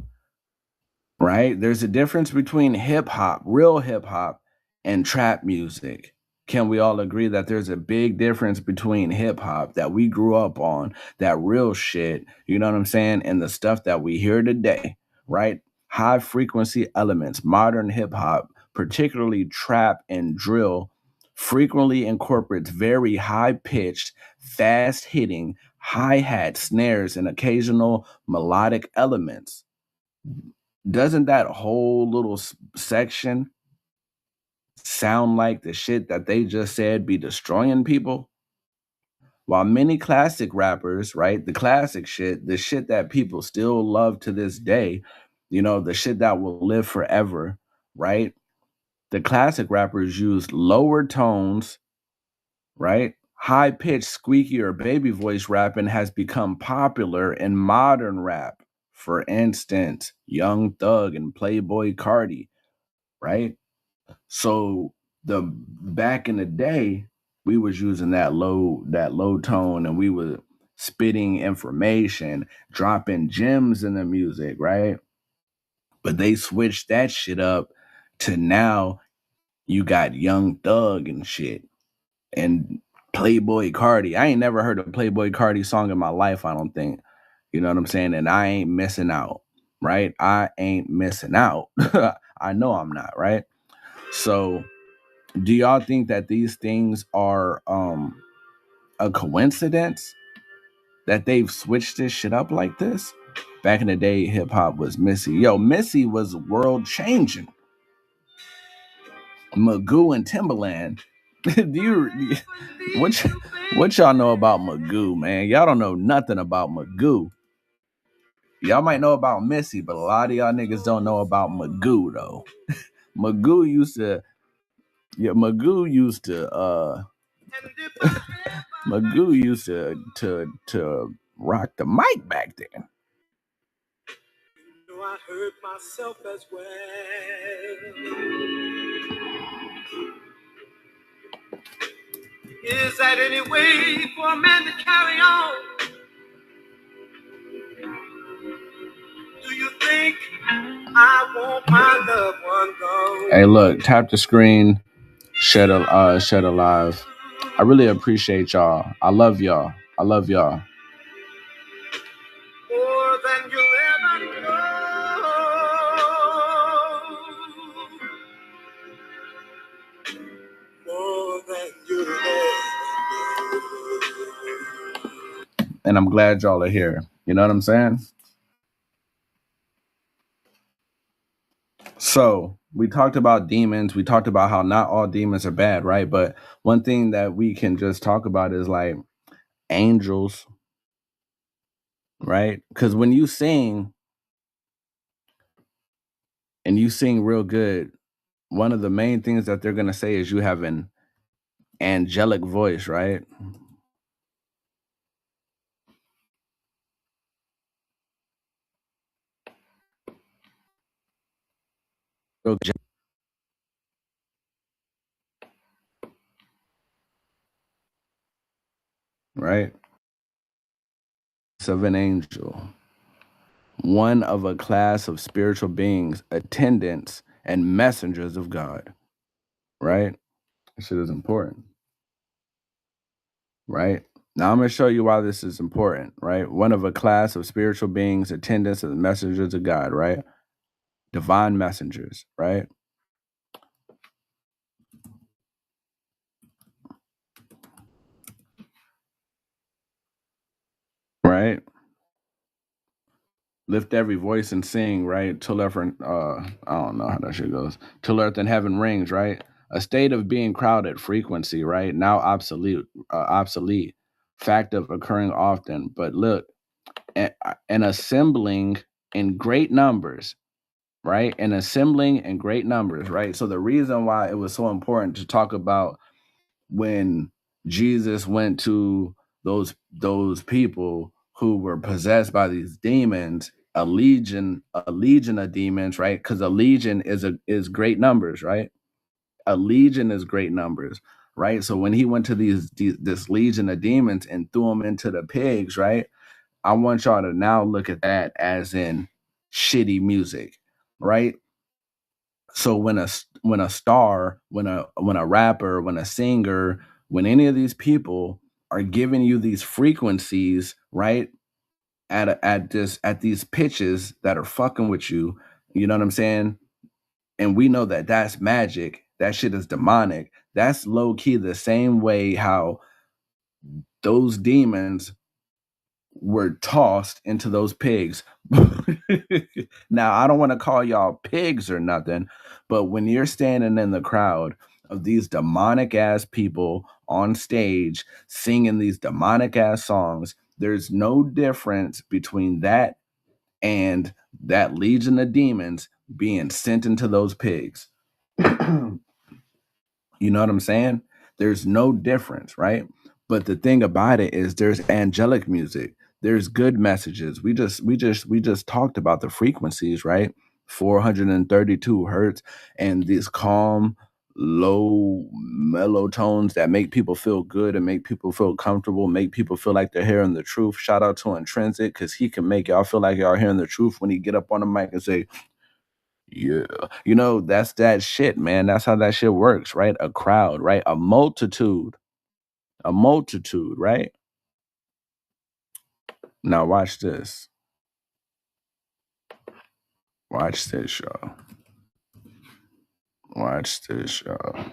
right? There's a difference between hip hop, real hip hop, and trap music. Can we all agree that there's a big difference between hip hop that we grew up on, that real shit, you know what I'm saying, and the stuff that we hear today, right? High frequency elements, modern hip hop, particularly trap and drill, frequently incorporates very high pitched, fast hitting hi hat, snares, and occasional melodic elements. Doesn't that whole little section sound like the shit that they just said be destroying people? While many classic rappers, right, the classic shit, the shit that people still love to this day, you know, the shit that will live forever, right? The classic rappers use lower tones, right? High pitched, squeaky, or baby voice rapping has become popular in modern rap. For instance, Young Thug and Playboy Cardi, right? So the back in the day, we was using that low tone, and we were spitting information, dropping gems in the music, right? But they switched that shit up to now you got Young Thug and shit and Playboy Cardi. I ain't never heard a Playboy Cardi song in my life, I don't think. You know what I'm saying? And I ain't missing out, right? I ain't missing out. I know I'm not, right? So do y'all think that these things are a coincidence that they've switched this shit up like this? Back in the day, hip hop was Missy. Yo, Missy was world changing. Magoo and Timbaland. Do you what y'all know about Magoo, man? Y'all don't know nothing about Magoo. Y'all might know about Missy, but a lot of y'all niggas don't know about Magoo though. Magoo used to Magoo used to rock the mic back then. I hurt myself as well. Is that any way for a man to carry on? Do you think I want my loved one gone? Hey, look, tap the screen, shed alive. I really appreciate y'all. I love y'all. I love y'all. More than you'll ever know. More than you'll ever know. And I'm glad y'all are here. You know what I'm saying? So we talked about demons. We talked about how not all demons are bad, right? But one thing that we can just talk about is like angels, right? Because when you sing and you sing real good, one of the main things that they're going to say is you have an angelic voice, right? Right? Of an angel, one of a class of spiritual beings, attendants, and messengers of God, right? This shit is important, right? Now I'm going to show you why this is important, right? One of a class of spiritual beings, attendants, and messengers of God, right? Divine messengers, right? Right? Lift every voice and sing, right? Till earth and I don't know how that shit goes. Till earth and heaven rings, right? A state of being crowded, frequency, right? Now obsolete, fact of occurring often. But look, and assembling in great numbers, right? And assembling in great numbers, right? So the reason why it was so important to talk about when Jesus went to those people who were possessed by these demons, a legion of demons, right? Because a legion is great numbers, right? A legion is great numbers, right? So when he went to this legion of demons and threw them into the pigs, right? I want y'all to now look at that as in shitty music, right? So when a star, when a rapper, when a singer, when any of these people are giving you these frequencies, right? At these pitches that are fucking with you, you know what I'm saying? And we know that that's magic. That shit is demonic. That's low key the same way how those demons were tossed into those pigs. Now, I don't want to call y'all pigs or nothing, but when you're standing in the crowd of these demonic ass people on stage singing these demonic ass songs, there's no difference between that and that legion of demons being sent into those pigs. You know what I'm saying? There's no difference, right? But the thing about it is there's angelic music. There's good messages. We just talked about the frequencies, right? 432 hertz and these calm, low, mellow tones that make people feel good and make people feel comfortable, make people feel like they're hearing the truth. Shout out to Intrinsic because he can make y'all feel like y'all hearing the truth when he get up on the mic and say, yeah. That's that shit, man. That's how that shit works, right? A crowd, right? A multitude, right? Now watch this. Watch this, y'all. Watch this, y'all.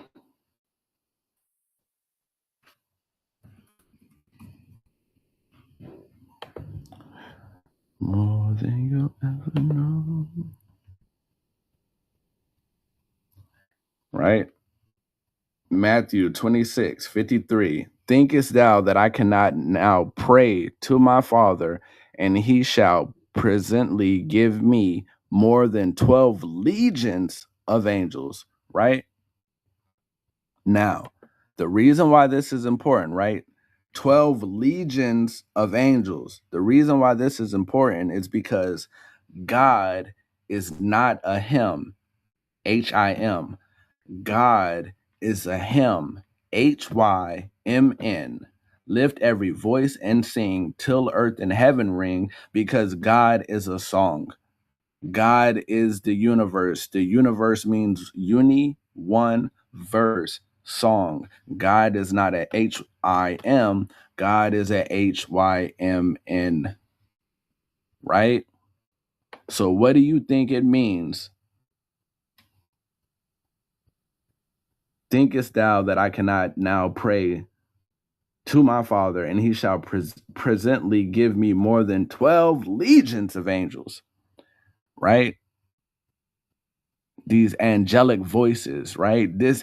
More than you'll ever know. Right? Matthew 26:53. Thinkest thou that I cannot now pray to my Father, and he shall presently give me more than 12 legions of angels, right? Now, the reason why this is important, right? 12 legions of angels. The reason why this is important is because God is not a him, Him. God is a hymn, Hymn. Lift every voice and sing till earth and heaven ring, because God is a song. God is the universe. The universe means one verse, song. God is not a Him. God is a Hymn, right? So what do you think it means? Thinkest thou that I cannot now pray to my Father, and he shall presently give me more than 12 legions of angels, right? These angelic voices, right? This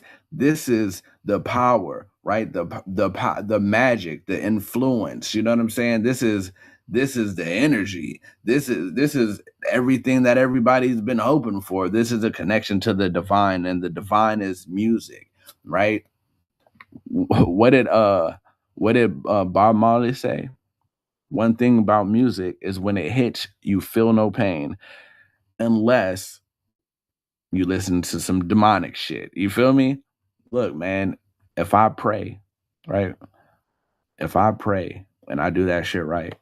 is the power, right? The magic, the influence. You know what I'm saying? This is the energy. This is everything that everybody's been hoping for. This is a connection to the divine, and the divine is music, right? What did Bob Marley say? One thing about music is when it hits, you feel no pain unless you listen to some demonic shit. You feel me? Look, man, if I pray, right? If I pray and I do that shit right,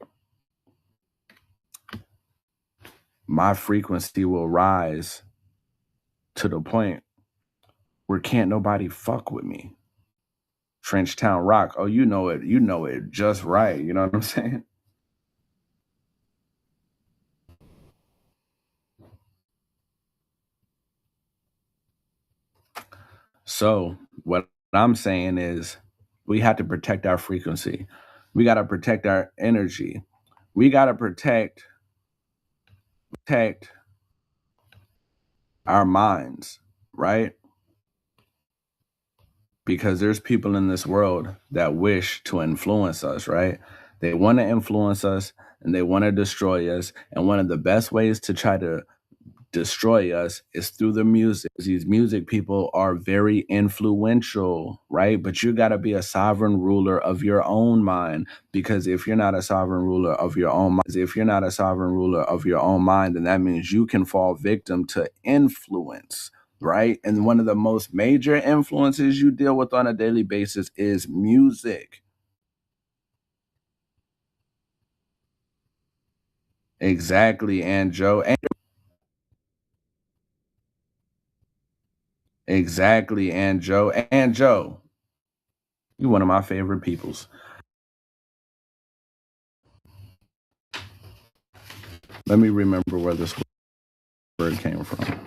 my frequency will rise to the point where can't nobody fuck with me. Trenchtown Rock. Oh, you know it just right. You know what I'm saying? So what I'm saying is we have to protect our frequency. We got to protect our energy. We got to protect our minds, right? Because there's people in this world that wish to influence us, right? They want to influence us and they want to destroy us. And one of the best ways to try to destroy us is through the music. These music people are very influential, right? But you got to be a sovereign ruler of your own mind, because if you're not a sovereign ruler of your own mind, then that means you can fall victim to influence, right? And one of the most major influences you deal with on a daily basis is music. Exactly, and Joe. Exactly, and Joe. And Joe, you're one of my favorite peoples. Let me remember where this word came from.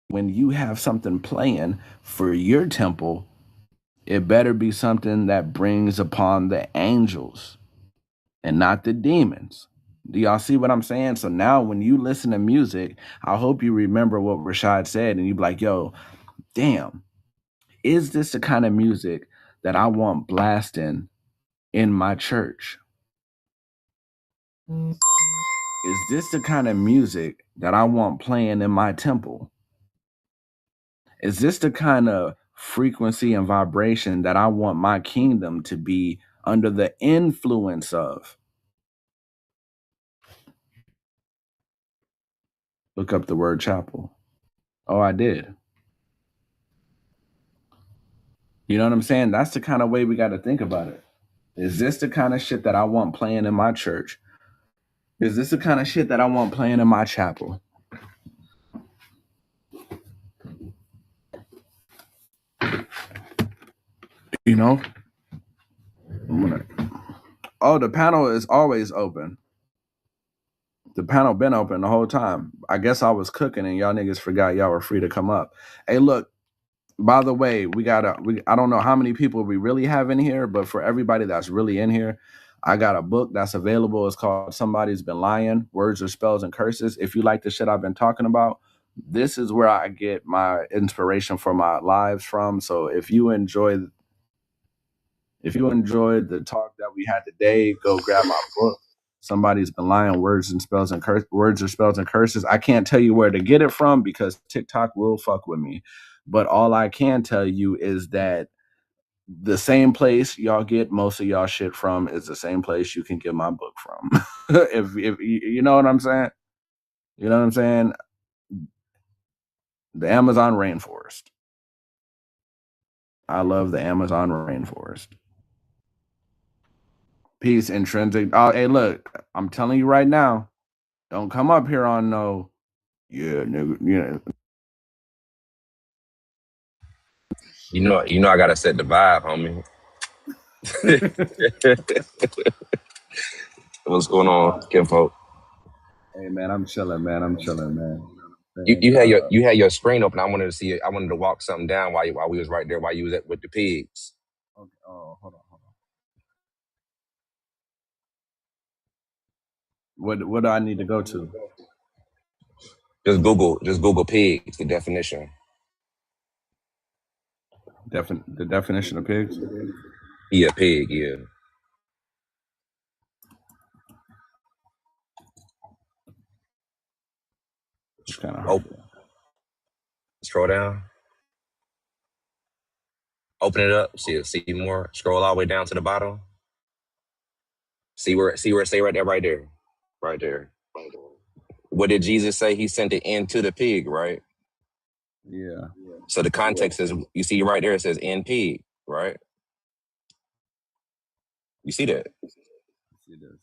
When you have something playing for your temple, it better be something that brings upon the angels and not the demons. Do y'all see what I'm saying? So now when you listen to music, I hope you remember what Rashaud said and you be like, yo, damn, is this the kind of music that I want blasting in my church? Is this the kind of music that I want playing in my temple? Is this the kind of frequency and vibration that I want my kingdom to be under the influence of? Look up the word chapel. Oh, I did. You know what I'm saying? That's the kind of way we got to think about it. Is this the kind of shit that I want playing in my church? Is this the kind of shit that I want playing in my chapel? You know? Oh, the panel is always open. The panel been open the whole time. I guess I was cooking and y'all niggas forgot y'all were free to come up. Hey, look, by the way, I don't know how many people we really have in here, but for everybody that's really in here, I got a book that's available. It's called Somebody's Been Lying, Words or Spells and Curses. If you like the shit I've been talking about, this is where I get my inspiration for my lives from. So if you enjoyed the talk that we had today, go grab my book. Somebody's Been Lying, Words or Spells and Curses. I can't tell you where to get it from because TikTok will fuck with me. But all I can tell you is that the same place y'all get most of y'all shit from is the same place you can get my book from. If you know what I'm saying? You know what I'm saying? The Amazon rainforest. I love the Amazon rainforest. Peace, intrinsic. Oh, hey, look, I'm telling you right now, don't come up here on no, yeah, nigga, yeah. You know, I gotta set the vibe, homie. What's going on, kinfolk? Hey, man, I'm chilling, man. I'm chilling, man. You had your screen open. I wanted to see it. I wanted to walk something down while we was right there while you was with the pigs. Okay. Oh, hold on. What do I need to go to? Just Google pigs, the definition. The definition of pigs. Yeah, pig. Yeah. It's kind of hard. Oh, scroll down. Open it up. See more. Scroll all the way down to the bottom. See where it say right there, right there, right there. What did Jesus say? He sent it into the pig, right? Yeah. So the context is, you see right there, it says in pig, right? You see that? See this.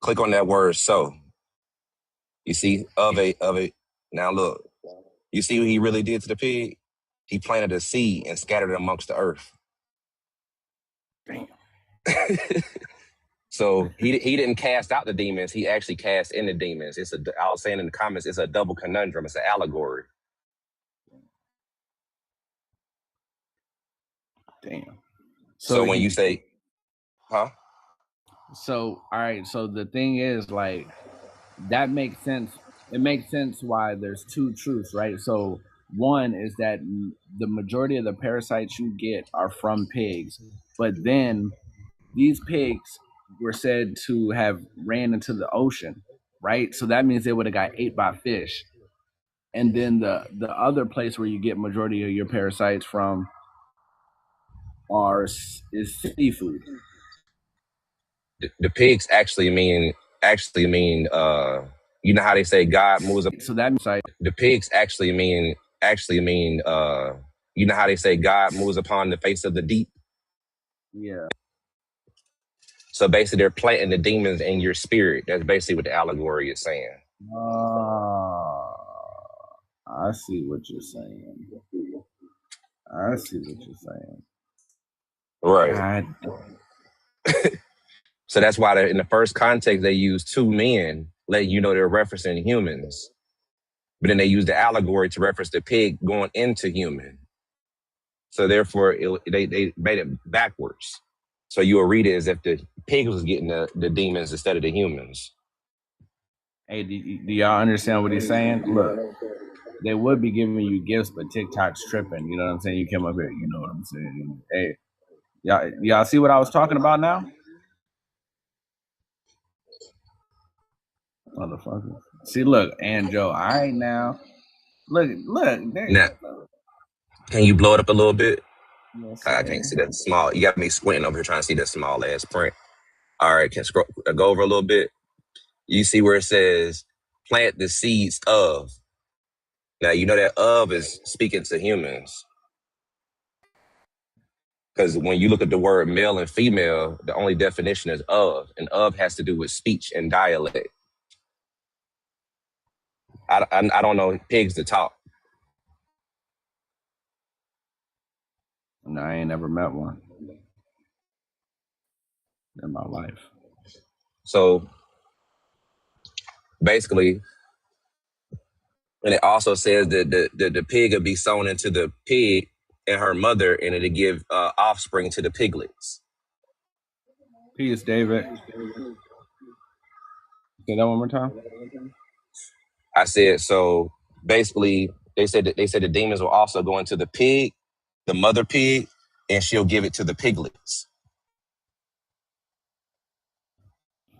Click on that word so. You see of a. Now look, you see what he really did to the pig? He planted a seed and scattered it amongst the earth. Damn. So he didn't cast out the demons. He actually cast in the demons. I was saying in the comments, it's a double conundrum. It's an allegory. Damn. So when you say, huh? So all right. So the thing is, like, that makes sense. It makes sense why there's two truths, right? So one is that the majority of the parasites you get are from pigs, but then these pigs were said to have ran into the ocean, right? So that means they would have got ate by fish. And then the other place where you get majority of your parasites from is seafood. The pigs actually mean you know how they say God moves up. So that means like The pigs actually mean you know how they say God moves upon the face of the deep. yeah. So basically they're planting the demons in your spirit. That's basically what the allegory is saying. I see what you're saying. I see what you're saying. Right. God. So that's why in the first context they use two men, letting you know they're referencing humans. But then they use the allegory to reference the pig going into human. So therefore they made it backwards. So you will read it as if the pig was getting the demons instead of the humans. Hey, do y'all understand what he's saying? Look, they would be giving you gifts, but TikTok's tripping. You know what I'm saying? You came up here, you know what I'm saying? Hey, y'all see what I was talking about now? Motherfucker. See, look, and Joe, all right now. Look, there you Now, go. can you blow it up a little bit? Yes, I sir. can't see that small. You got me squinting over here trying to see that small ass print. All right, can scroll, go over a little bit. You see where it says plant the seeds of. Now you know that of is speaking to humans. Because when you look at the word male and female, the only definition is of, and of has to do with speech and dialect. I don't know pigs to talk. No, I ain't never met one in my life. So basically, and it also says that the pig will be sown into the pig and her mother, and it'll give offspring to the piglets. Peace, David. Say that one more time. I said, so basically they said the demons will also go into the pig, the mother pig, and she'll give it to the piglets.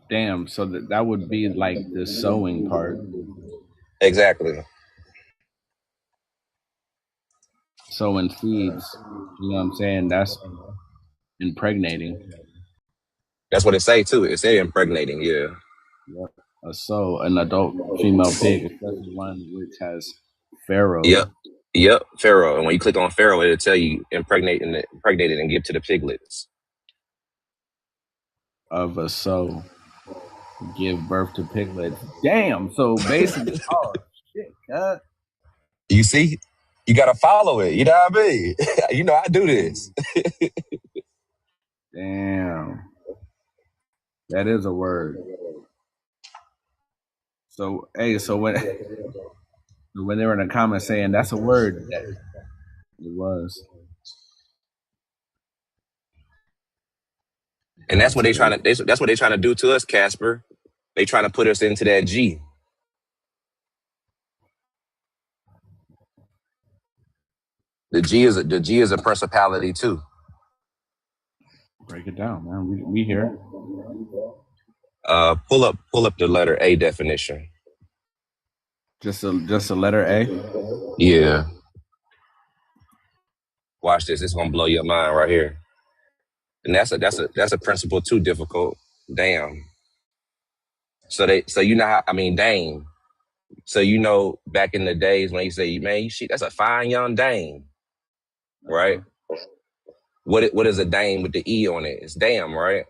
Damn, so that would be like the sewing part. Exactly. Sowing seeds. You know what I'm saying? That's impregnating. That's what it say too. It say impregnating, yeah. Yep. An adult female pig, especially one which has pharaohs. Yep, Pharaoh. And when you click on Pharaoh, it'll tell you impregnate and give to the piglets. of a sow give birth to piglets. Damn. So basically, oh shit, cut. You see, you gotta follow it. You know what I mean? You know I do this. Damn. That is a word. So hey, so when they were in the comments saying that's a word, that it was. And that's what they trying to. That's what they trying to do to us, Casper. They trying to put us into that G. The G is a principality too. Break it down, man. We here. Pull up the letter A definition. Just a letter A. Yeah. Watch this. It's gonna blow your mind right here. And that's a principle too difficult. Damn. So you know how, I mean, dame. So you know back in the days when you say, man, that's a fine young dame, right? What is a dame with the E on it? It's damn, right?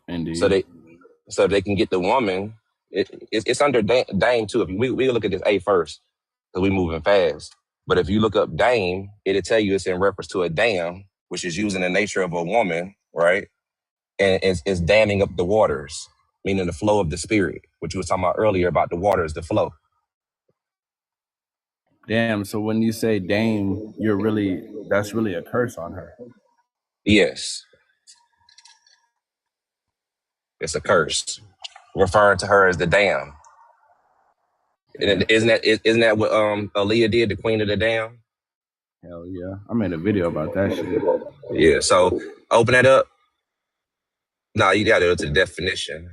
Indeed. So they can get the woman. It's under dame too. If we look at this A first, because we moving fast. But if you look up dame, it'll tell you it's in reference to a dam, which is using the nature of a woman, right? And it's damming up the waters, meaning the flow of the spirit, which you was talking about earlier about the waters, the flow. Damn. So when you say dame, that's really a curse on her. Yes. It's a curse. Referring to her as the dam. And isn't that what Aaliyah did, the queen of the dam? Hell yeah. I made a video about that shit. Yeah. So open that up. No, you gotta go to the definition.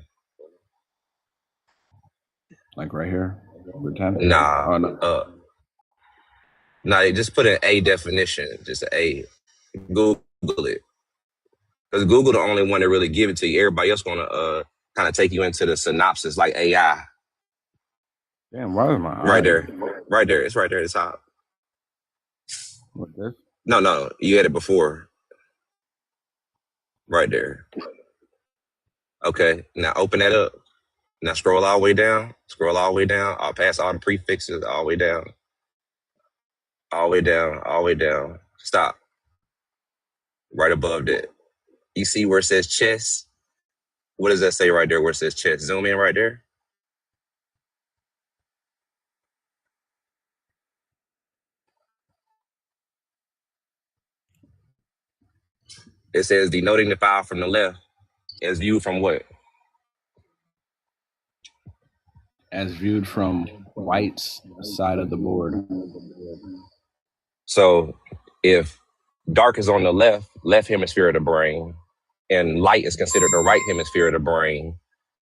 Like right here. Nah. Oh, no. Nah, just put an A definition. Just an A. Google it. Because Google the only one that really give it to you. Everybody else gonna kind of take you into the synopsis like AI. Damn, why is my eye? Right there. Right there. It's right there at the top. What, this? No. You had it before. Right there. Okay. Now open that up. Now scroll all the way down. Scroll all the way down. I'll pass all the prefixes all the way down. All the way down. All the way down. Stop. Right above that. You see where it says chess? What does that say right there where it says chess? Zoom in right there. It says denoting the file from the left as viewed from what? As viewed from white's side of the board. So if dark is on the left hemisphere of the brain, and light is considered the right hemisphere of the brain,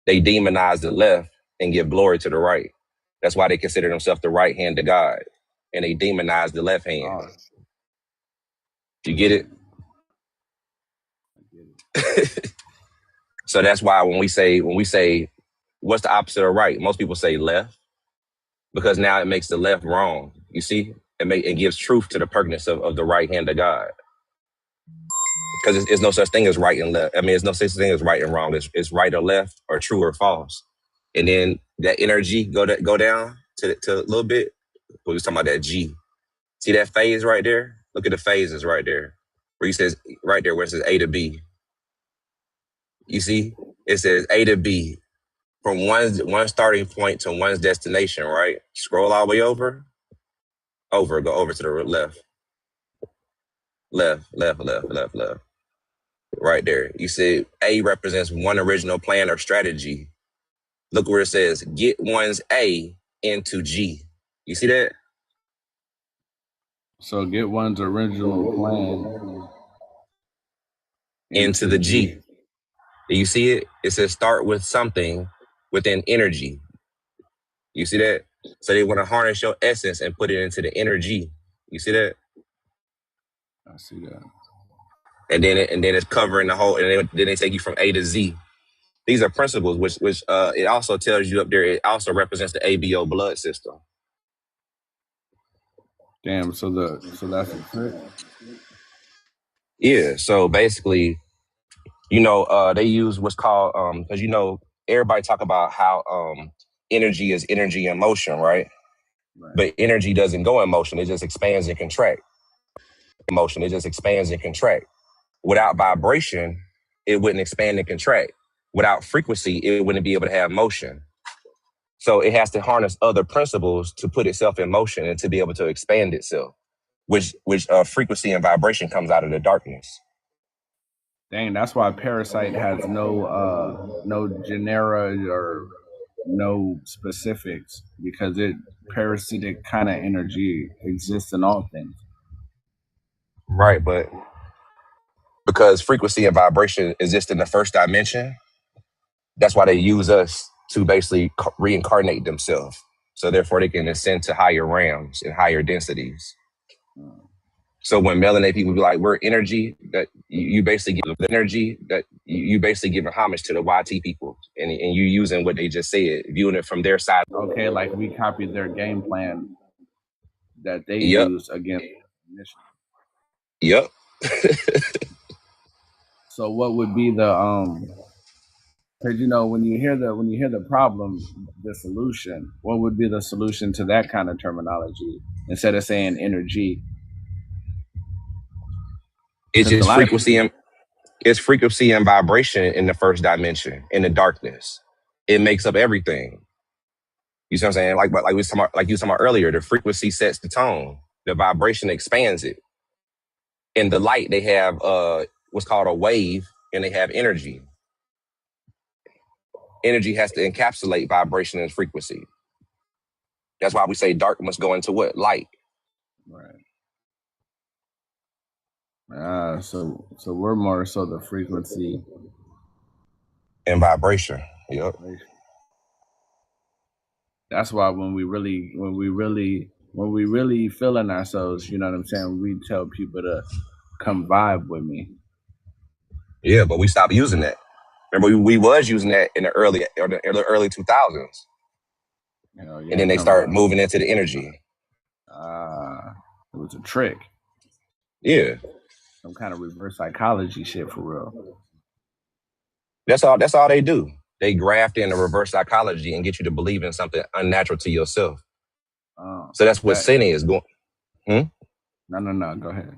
they demonize the left and give glory to the right. That's why they consider themselves the right hand of God, and they demonize the left hand. Oh. You get it? So that's why when we say what's the opposite of right, most people say left, because now it makes the left wrong. You see, it gives truth to the pertinence of the right hand of God, because there's no such thing as right and left. I mean, there's no such thing as right and wrong. It's right or left, or true or false. And then that energy go down to a little bit. We was talking about that G. See that phase right there? Look at the phases right there. Where he says right there where it says A to B. You see, it says A to B from one starting point to one's destination, right? Scroll all the way over. Go over to the left. Left. Right there. You see A represents one original plan or strategy. Look where it says get one's A into G. You see that? So get one's original plan into the G. Do you see it? It says start with something within energy. You see that? So they want to harness your essence and put it into the energy. You see that? I see that. And then it's covering the whole, and then they take you from A to Z. These are principles, which it also tells you up there. It also represents the ABO blood system. Damn. So that's a trick. Yeah. So basically, They use what's called because everybody talk about how energy is energy in motion, right? Right. But energy doesn't go in motion; it just expands and contracts. Motion, it just expands and contracts. Without vibration, it wouldn't expand and contract. Without frequency, it wouldn't be able to have motion. So it has to harness other principles to put itself in motion and to be able to expand itself, which frequency and vibration comes out of the darkness. Dang, that's why Parasite has no genera or no specifics, because it parasitic kind of energy exists in all things. Right, but because frequency and vibration exist in the first dimension, that's why they use us to basically reincarnate themselves. So therefore they can ascend to higher realms and higher densities. So when melanated people be like, we're energy, that you basically give energy, that you basically giving homage to the YT people, and you using what they just said, viewing it from their side. Okay, like we copied their game plan that they Yep. use against the mission. Yep. So what would be the because when you hear the problem, the solution, what would be the solution to that kind of terminology instead of saying energy? It's Because a just lot of frequency and it's frequency and vibration in the first dimension, in the darkness. It makes up everything. You see what I'm saying? Like you was talking about earlier, the frequency sets the tone. The vibration expands it. In the light, they have what's called a wave, and they have energy. Energy has to encapsulate vibration and frequency. That's why we say dark must go into what? Light. right. So we're more so the frequency and vibration. Yep. That's why when we really feeling ourselves, you know what I'm saying, we tell people to come vibe with me. Yeah, but we stopped using that. Remember, we was using that in the early 2000s, Yeah, and then they started moving into the energy. It was a trick. Yeah, some kind of reverse psychology shit for real. That's all they do. They graft in a reverse psychology and get you to believe in something unnatural to yourself. So that's what sin is going. No, go ahead.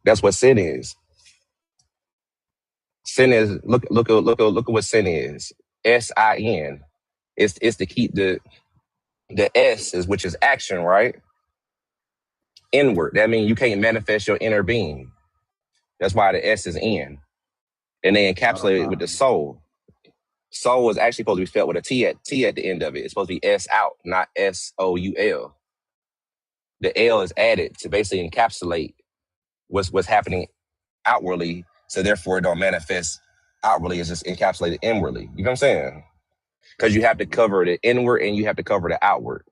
That's what sin is. Sin is look at what sin is. SIN. It's to keep the S is, which is action, right? Inward. That means you can't manifest your inner being. That's why the S is in. And they encapsulate it with the soul. Soul is actually supposed to be spelled with a T at the end of it. It's supposed to be S out, not SOUL. The L is added to basically encapsulate what's happening outwardly, so therefore it don't manifest outwardly. It's just encapsulated inwardly. You know what I'm saying? Because you have to cover the inward and you have to cover the outward.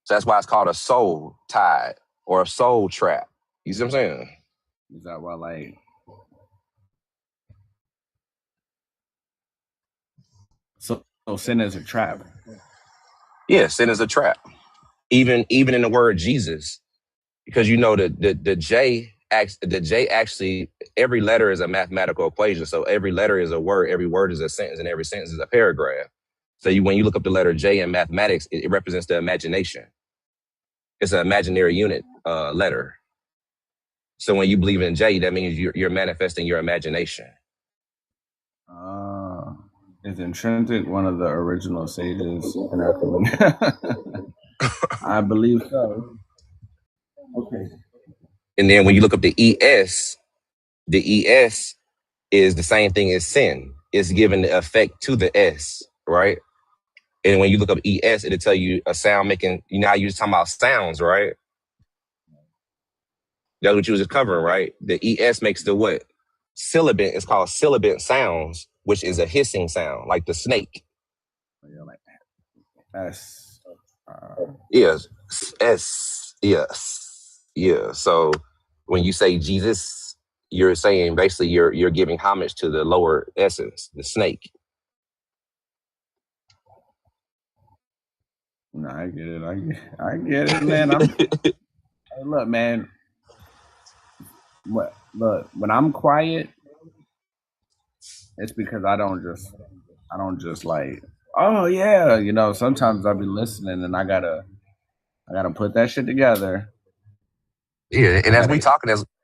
So that's why it's called a soul tie or a soul trap. You see what I'm saying? Is that why, like, so sin is a trap? Yeah, sin is a trap. Even in the word Jesus, because the J actually, every letter is a mathematical equation. So every letter is a word, every word is a sentence, and every sentence is a paragraph. So when you look up the letter J in mathematics, it represents the imagination. It's an imaginary unit letter. So when you believe in J, that means you're manifesting your imagination. Is intrinsic one of the original sages in our community? I believe so. Okay. And then when you look up the ES is the same thing as sin. It's giving the effect to the S, right? And when you look up ES, it'll tell you a sound making, how you was talking about sounds, right? That's what you was just covering, right? The ES makes the what? Sibilant. It's called sibilant sounds, which is a hissing sound, like the snake. Yeah, like S. Yes. S. Yes. Yeah. So when you say Jesus, you're saying basically you're giving homage to the lower essence, the snake. No, I get it. I get it, man. Hey, look, man. Look, when I'm quiet, it's because I don't just like, oh yeah, you know. Sometimes I'll be listening and I gotta put that shit together. Yeah, and I gotta,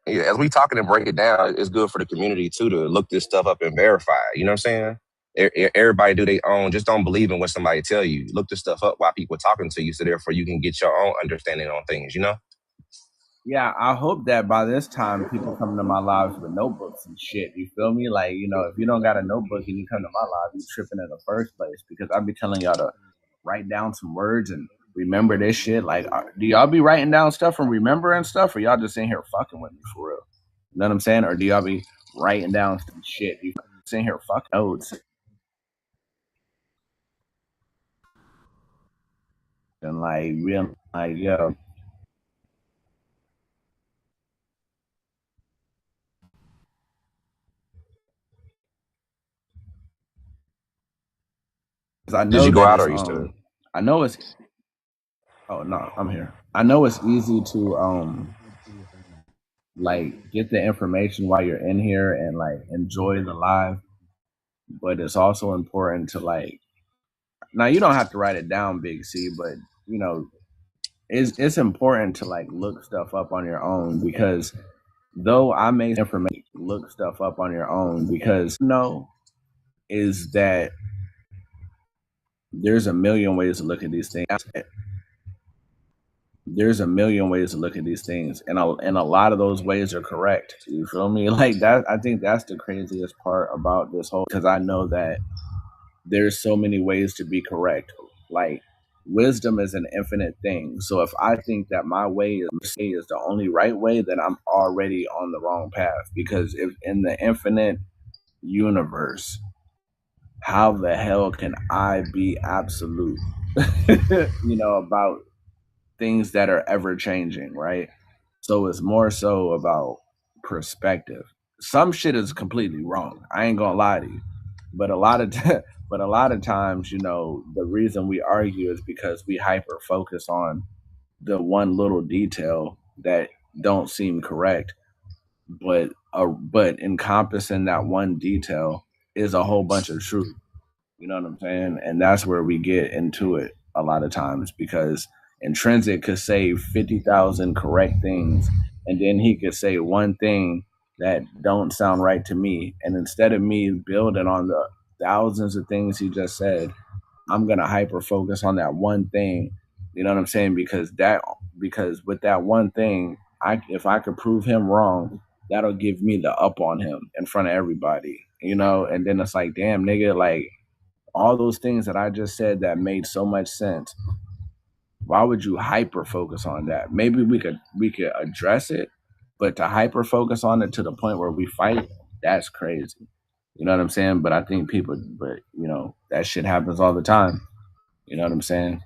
as we talking and break it down, it's good for the community too to look this stuff up and verify it. You know what I'm saying? Everybody do their own. Just don't believe in what somebody tell you. Look this stuff up while people talking to you, so therefore you can get your own understanding on things. You know? yeah. I hope that by this time people come to my lives with notebooks and shit. You feel me? Like, you know, if you don't got a notebook and you come to my live, you tripping in the first place because I be telling y'all to write down some words and remember this shit. Like, do y'all be writing down stuff and remembering stuff, or y'all just in here fucking with me for real? You know what I'm saying? Or do y'all be writing down some shit? You sitting here fucking notes and like real like yo. 'Cause I Did know you go that out it's or are you still? I know it's oh no, I'm here. I know it's easy to like get the information while you're in here and like enjoy the live, but it's also important to like now you don't have to write it down, Big C, but you know, it's important to like look stuff up on your own because though I may information look stuff up on your own because no is that there's a million ways to look at these things. There's a million ways to look at these things, and a lot of those ways are correct. You feel me? Like that. I think that's the craziest part about this whole because I know that there's so many ways to be correct. Like wisdom is an infinite thing. So if I think that my way is the only right way, then I'm already on the wrong path. Because if in the infinite universe, how the hell can I be absolute? You know, about things that are ever changing, right? So it's more so about perspective. Some shit is completely wrong. I ain't gonna lie to you, but but a lot of times, you know, the reason we argue is because we hyper focus on the one little detail that don't seem correct, but encompassing that one detail is a whole bunch of truth. You know what I'm saying? And that's where we get into it a lot of times because Intrinsic could say 50,000 correct things and then he could say one thing that don't sound right to me. And instead of me building on the thousands of things he just said, I'm going to hyper focus on that one thing. You know what I'm saying? Because with that one thing, if I could prove him wrong, that'll give me the up on him in front of everybody. You know, and then it's like, damn, nigga, like all those things that I just said that made so much sense. Why would you hyper focus on that? Maybe we could address it, but to hyper focus on it to the point where we fight, that's crazy. You know what I'm saying? But I think but you know, that shit happens all the time. You know what I'm saying?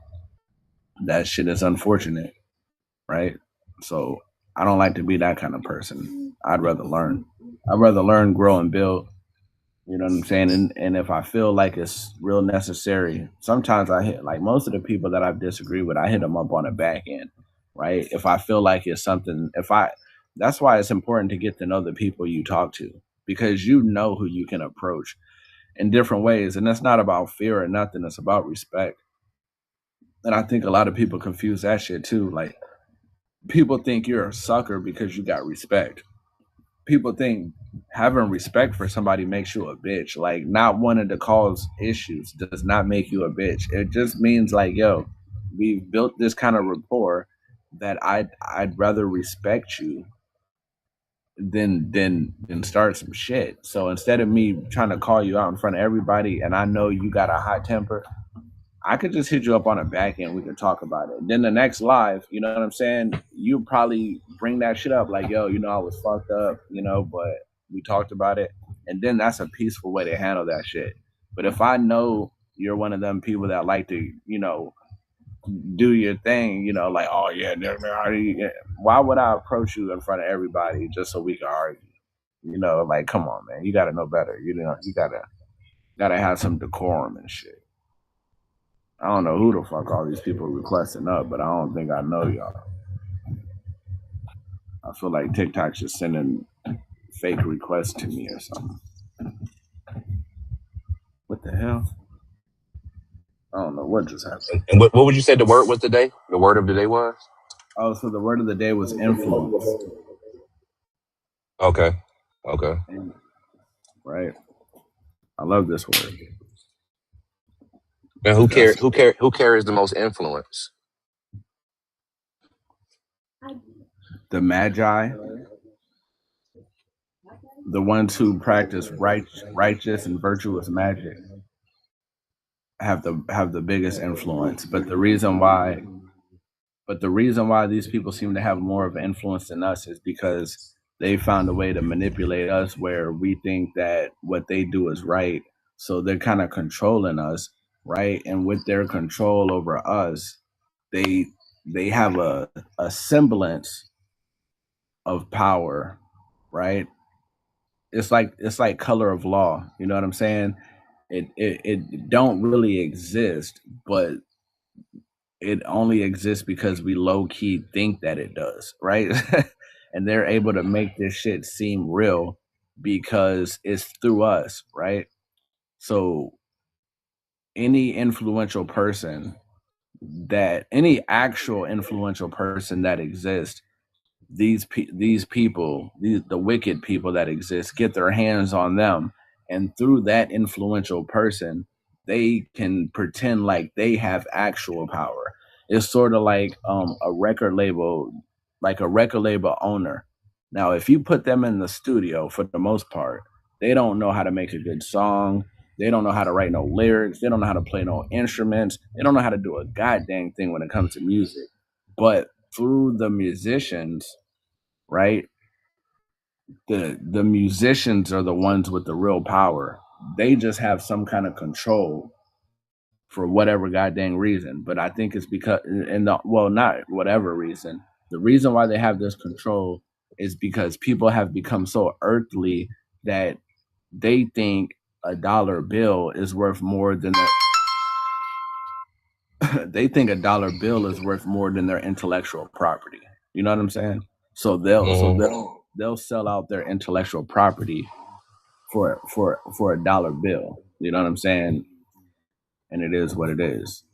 That shit is unfortunate, right? So I don't like to be that kind of person. I'd rather learn. I'd rather learn, grow, and build. You know what I'm saying? And if I feel like it's real necessary, sometimes I hit like most of the people that I've disagreed with, I hit them up on the back end, right? If I feel like it's something, if I, that's why it's important to get to know the people you talk to because you know who you can approach in different ways. And that's not about fear or nothing, it's about respect. And I think a lot of people confuse that shit too. Like people think you're a sucker because you got respect. People think having respect for somebody makes you a bitch. Like not wanting to cause issues does not make you a bitch. It just means like, yo, we've built this kind of rapport that I'd rather respect you than start some shit. So instead of me trying to call you out in front of everybody and I know you got a hot temper, I could just hit you up on a back end. We can talk about it. Then the next live, you know what I'm saying? You probably bring that shit up like, yo, you know, I was fucked up, you know, but we talked about it. And then that's a peaceful way to handle that shit. But if I know you're one of them people that like to, you know, do your thing, you know, like, oh yeah, why would I approach you in front of everybody just so we can argue? You know, like, come on, man, you got to know better. You know, you gotta have some decorum and shit. I don't know who the fuck all these people requesting up, but I don't think I know y'all. I feel like TikTok's just sending fake requests to me or something. What the hell? I don't know what just happened. And what would you say the word was today? The word of the day was? Oh, so the word of the day was influence. Okay. Okay. Right. I love this word. And who carries the most influence? The magi, the ones who practice righteous and virtuous magic, have the biggest influence. But the reason why these people seem to have more of an influence than us is because they found a way to manipulate us where we think that what they do is right. So they're kind of controlling us, right? And with their control over us, they have a semblance of power, right? It's like color of law. You know what I'm saying? It don't really exist, but it only exists because we low key think that it does, right? And they're able to make this shit seem real because it's through us, right? So any actual influential person that exists, these people, the wicked people that exist, get their hands on them, and through that influential person, they can pretend like they have actual power. It's sort of like a record label, owner. Now, if you put them in the studio, for the most part, they don't know how to make a good song. They don't know how to write no lyrics. They don't know how to play no instruments. They don't know how to do a goddamn thing when it comes to music. But through the musicians, right? The musicians are the ones with the real power. They just have some kind of control for whatever goddamn reason. But I think it's because, not whatever reason. The reason why they have this control is because people have become so earthly that they think a dollar bill is worth more than they think a dollar bill is worth more than their intellectual property. You know what I'm saying? So they'll sell out their intellectual property for a dollar bill. You know what I'm saying? And it is what it is.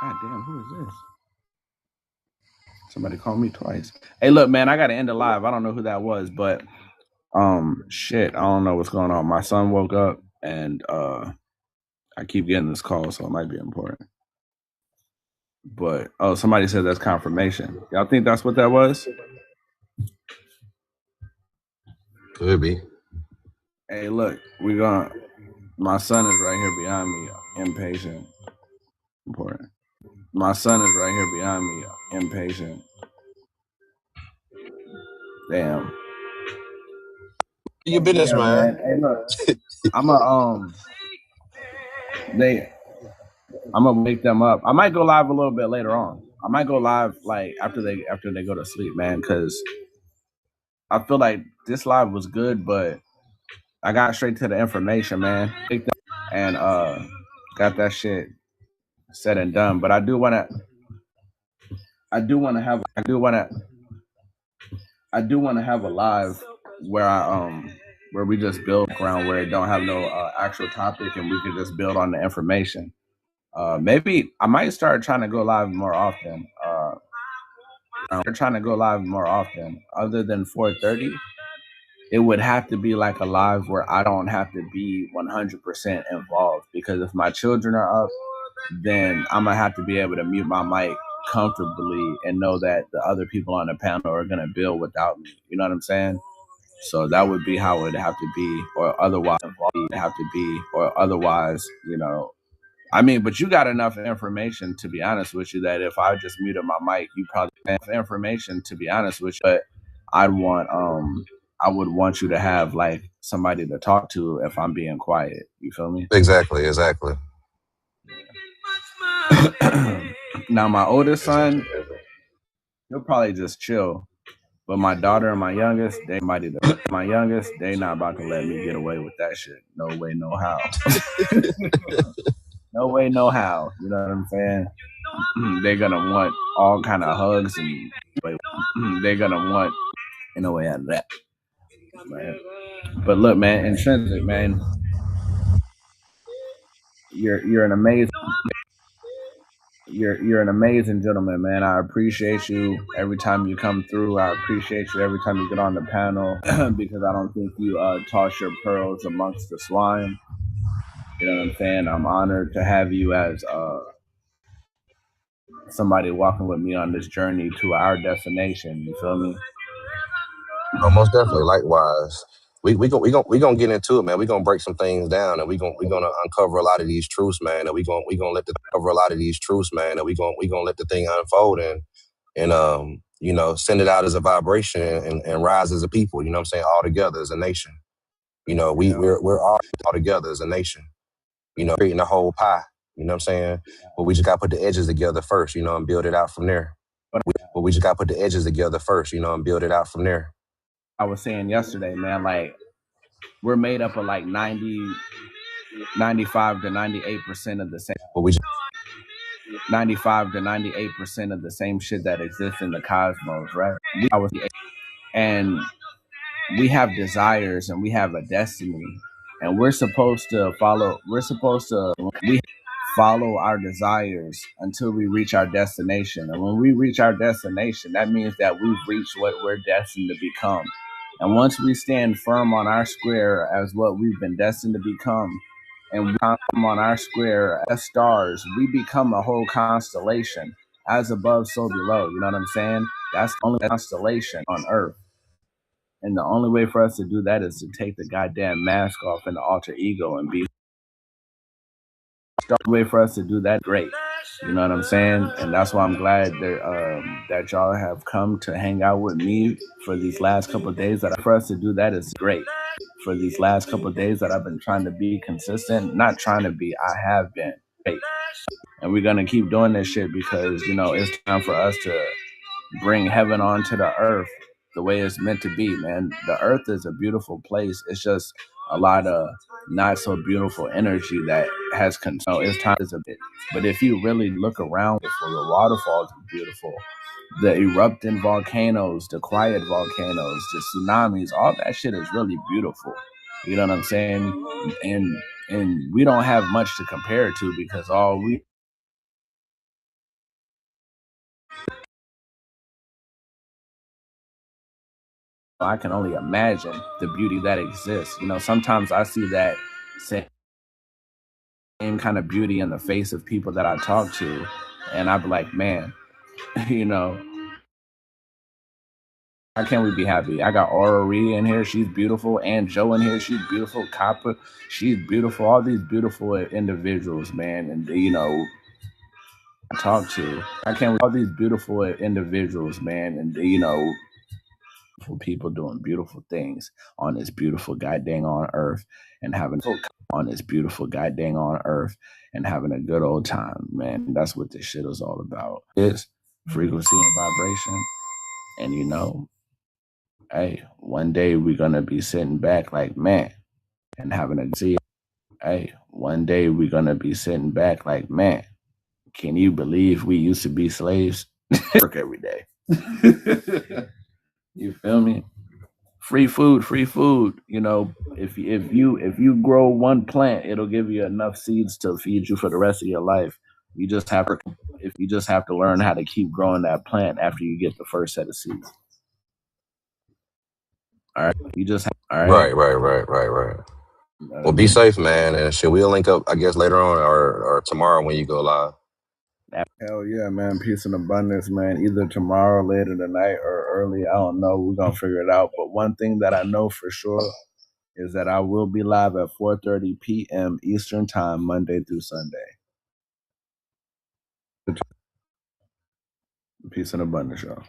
God damn, who is this? Somebody called me twice. Hey, look, man, I gotta end the live. I don't know who that was, but shit, I don't know what's going on. My son woke up and I keep getting this call, so it might be important. But somebody said that's confirmation. Y'all think that's what that was? Could be. Hey, look, my son is right here behind me, impatient. Important. My son is right here behind me, impatient. Damn. Your business, Yeah, man. Hey, look, I'm gonna wake them up. I might go live a little bit later on. I might go live like after they go to sleep, man, because I feel like this live was good, but I got straight to the information, man, and got that shit said and done. But I do wanna have a live where we just build around where it don't have no actual topic and we can just build on the information. Maybe I might start trying to go live more often. Other than 4:30, it would have to be like a live where I don't have to be 100% involved, because if my children are up, then I'm gonna have to be able to mute my mic comfortably and know that the other people on the panel are gonna build without me. You know what I'm saying? So that would be how it would have to be, or otherwise, you know. I mean, but you got enough information, to be honest with you, that if I just muted my mic, you probably have information, to be honest with you. But I would want you to have like somebody to talk to if I'm being quiet. You feel me? Exactly. Now my oldest son, he'll probably just chill. But my daughter and my youngest, they not about to let me get away with that shit. No way, no how. No way, no how. You know what I'm saying? they're gonna want all kind of hugs and they're gonna want in a way out of that. Man. But look, man, intrinsic, man, you're an amazing you're an amazing gentleman, man. I appreciate you every time you come through. I appreciate you every time you get on the panel because I don't think you toss your pearls amongst the swine. You know what I'm saying? I'm honored to have you as somebody walking with me on this journey to our destination. You feel me? Oh, most definitely. Likewise, we gonna get into it, man. We gonna break some things down, and we gonna uncover a lot of these truths, man. And we gonna let the cover a lot of these truths, man. And we gonna let the thing unfold and send it out as a vibration and rise as a people. You know what I'm saying? All together as a nation. You know, we're all together as a nation. You know, creating the whole pie. You know what I'm saying? But we just gotta put the edges together first, and build it out from there. But we just gotta put the edges together first, and build it out from there. I was saying yesterday, man, like we're made up of like 95 to 98% of the same. But we 95 to 98% of the same shit that exists in the cosmos, right? And we have desires and we have a destiny, and we're supposed to follow our desires until we reach our destination. And when we reach our destination, that means that we've reached what we're destined to become. And once we stand firm on our square as what we've been destined to become, and we come on our square as stars, we become a whole constellation. As above, so below. You know what I'm saying? That's the only constellation on Earth. And the only way for us to do that is to take the goddamn mask off and the alter ego and be. The way for us to do that, great. You know what I'm saying? And that's why I'm glad that y'all have come to hang out with me for these last couple of days. That for us to do that is great. For these last couple of days that I've been trying to be consistent, not trying to be, I have been. Great. And we're gonna keep doing this shit because it's time for us to bring heaven onto the earth the way it's meant to be, man. The earth is a beautiful place. It's just a lot of not so beautiful energy that has control. It's time is a bit. But if you really look around, the waterfalls are beautiful. The erupting volcanoes, the quiet volcanoes, the tsunamis, all that shit is really beautiful. You know what I'm saying? And we don't have much to compare it to because I can only imagine the beauty that exists. Sometimes I see that same kind of beauty in the face of people that I talk to, and I be like, man, how can we be happy? I got Aura Ree in here, she's beautiful, and Joe in here, she's beautiful, Copper, she's beautiful, all these beautiful individuals, man, and I talk to. I can't all these beautiful individuals, man, and for people doing beautiful things on this beautiful goddamn on earth and having a good old time, man. That's what this shit is all about. It's frequency and vibration. And hey, one day we're gonna be sitting back like, man, and having a see. Hey, one day we're gonna be sitting back like, man, can you believe we used to be slaves? Work every day. You feel me? Free food. If you grow one plant, it'll give you enough seeds to feed you for the rest of your life. You just have to learn how to keep growing that plant after you get the first set of seeds. All right. All right. Right. Well, be safe, man, and shit. We'll link up, I guess, later on or tomorrow when you go live. Hell yeah, man. Peace and abundance, man. Either tomorrow, later tonight, or early. I don't know. We're gonna figure it out. But one thing that I know for sure is that I will be live at 4:30 p.m. Eastern Time, Monday through Sunday. Peace and abundance, y'all.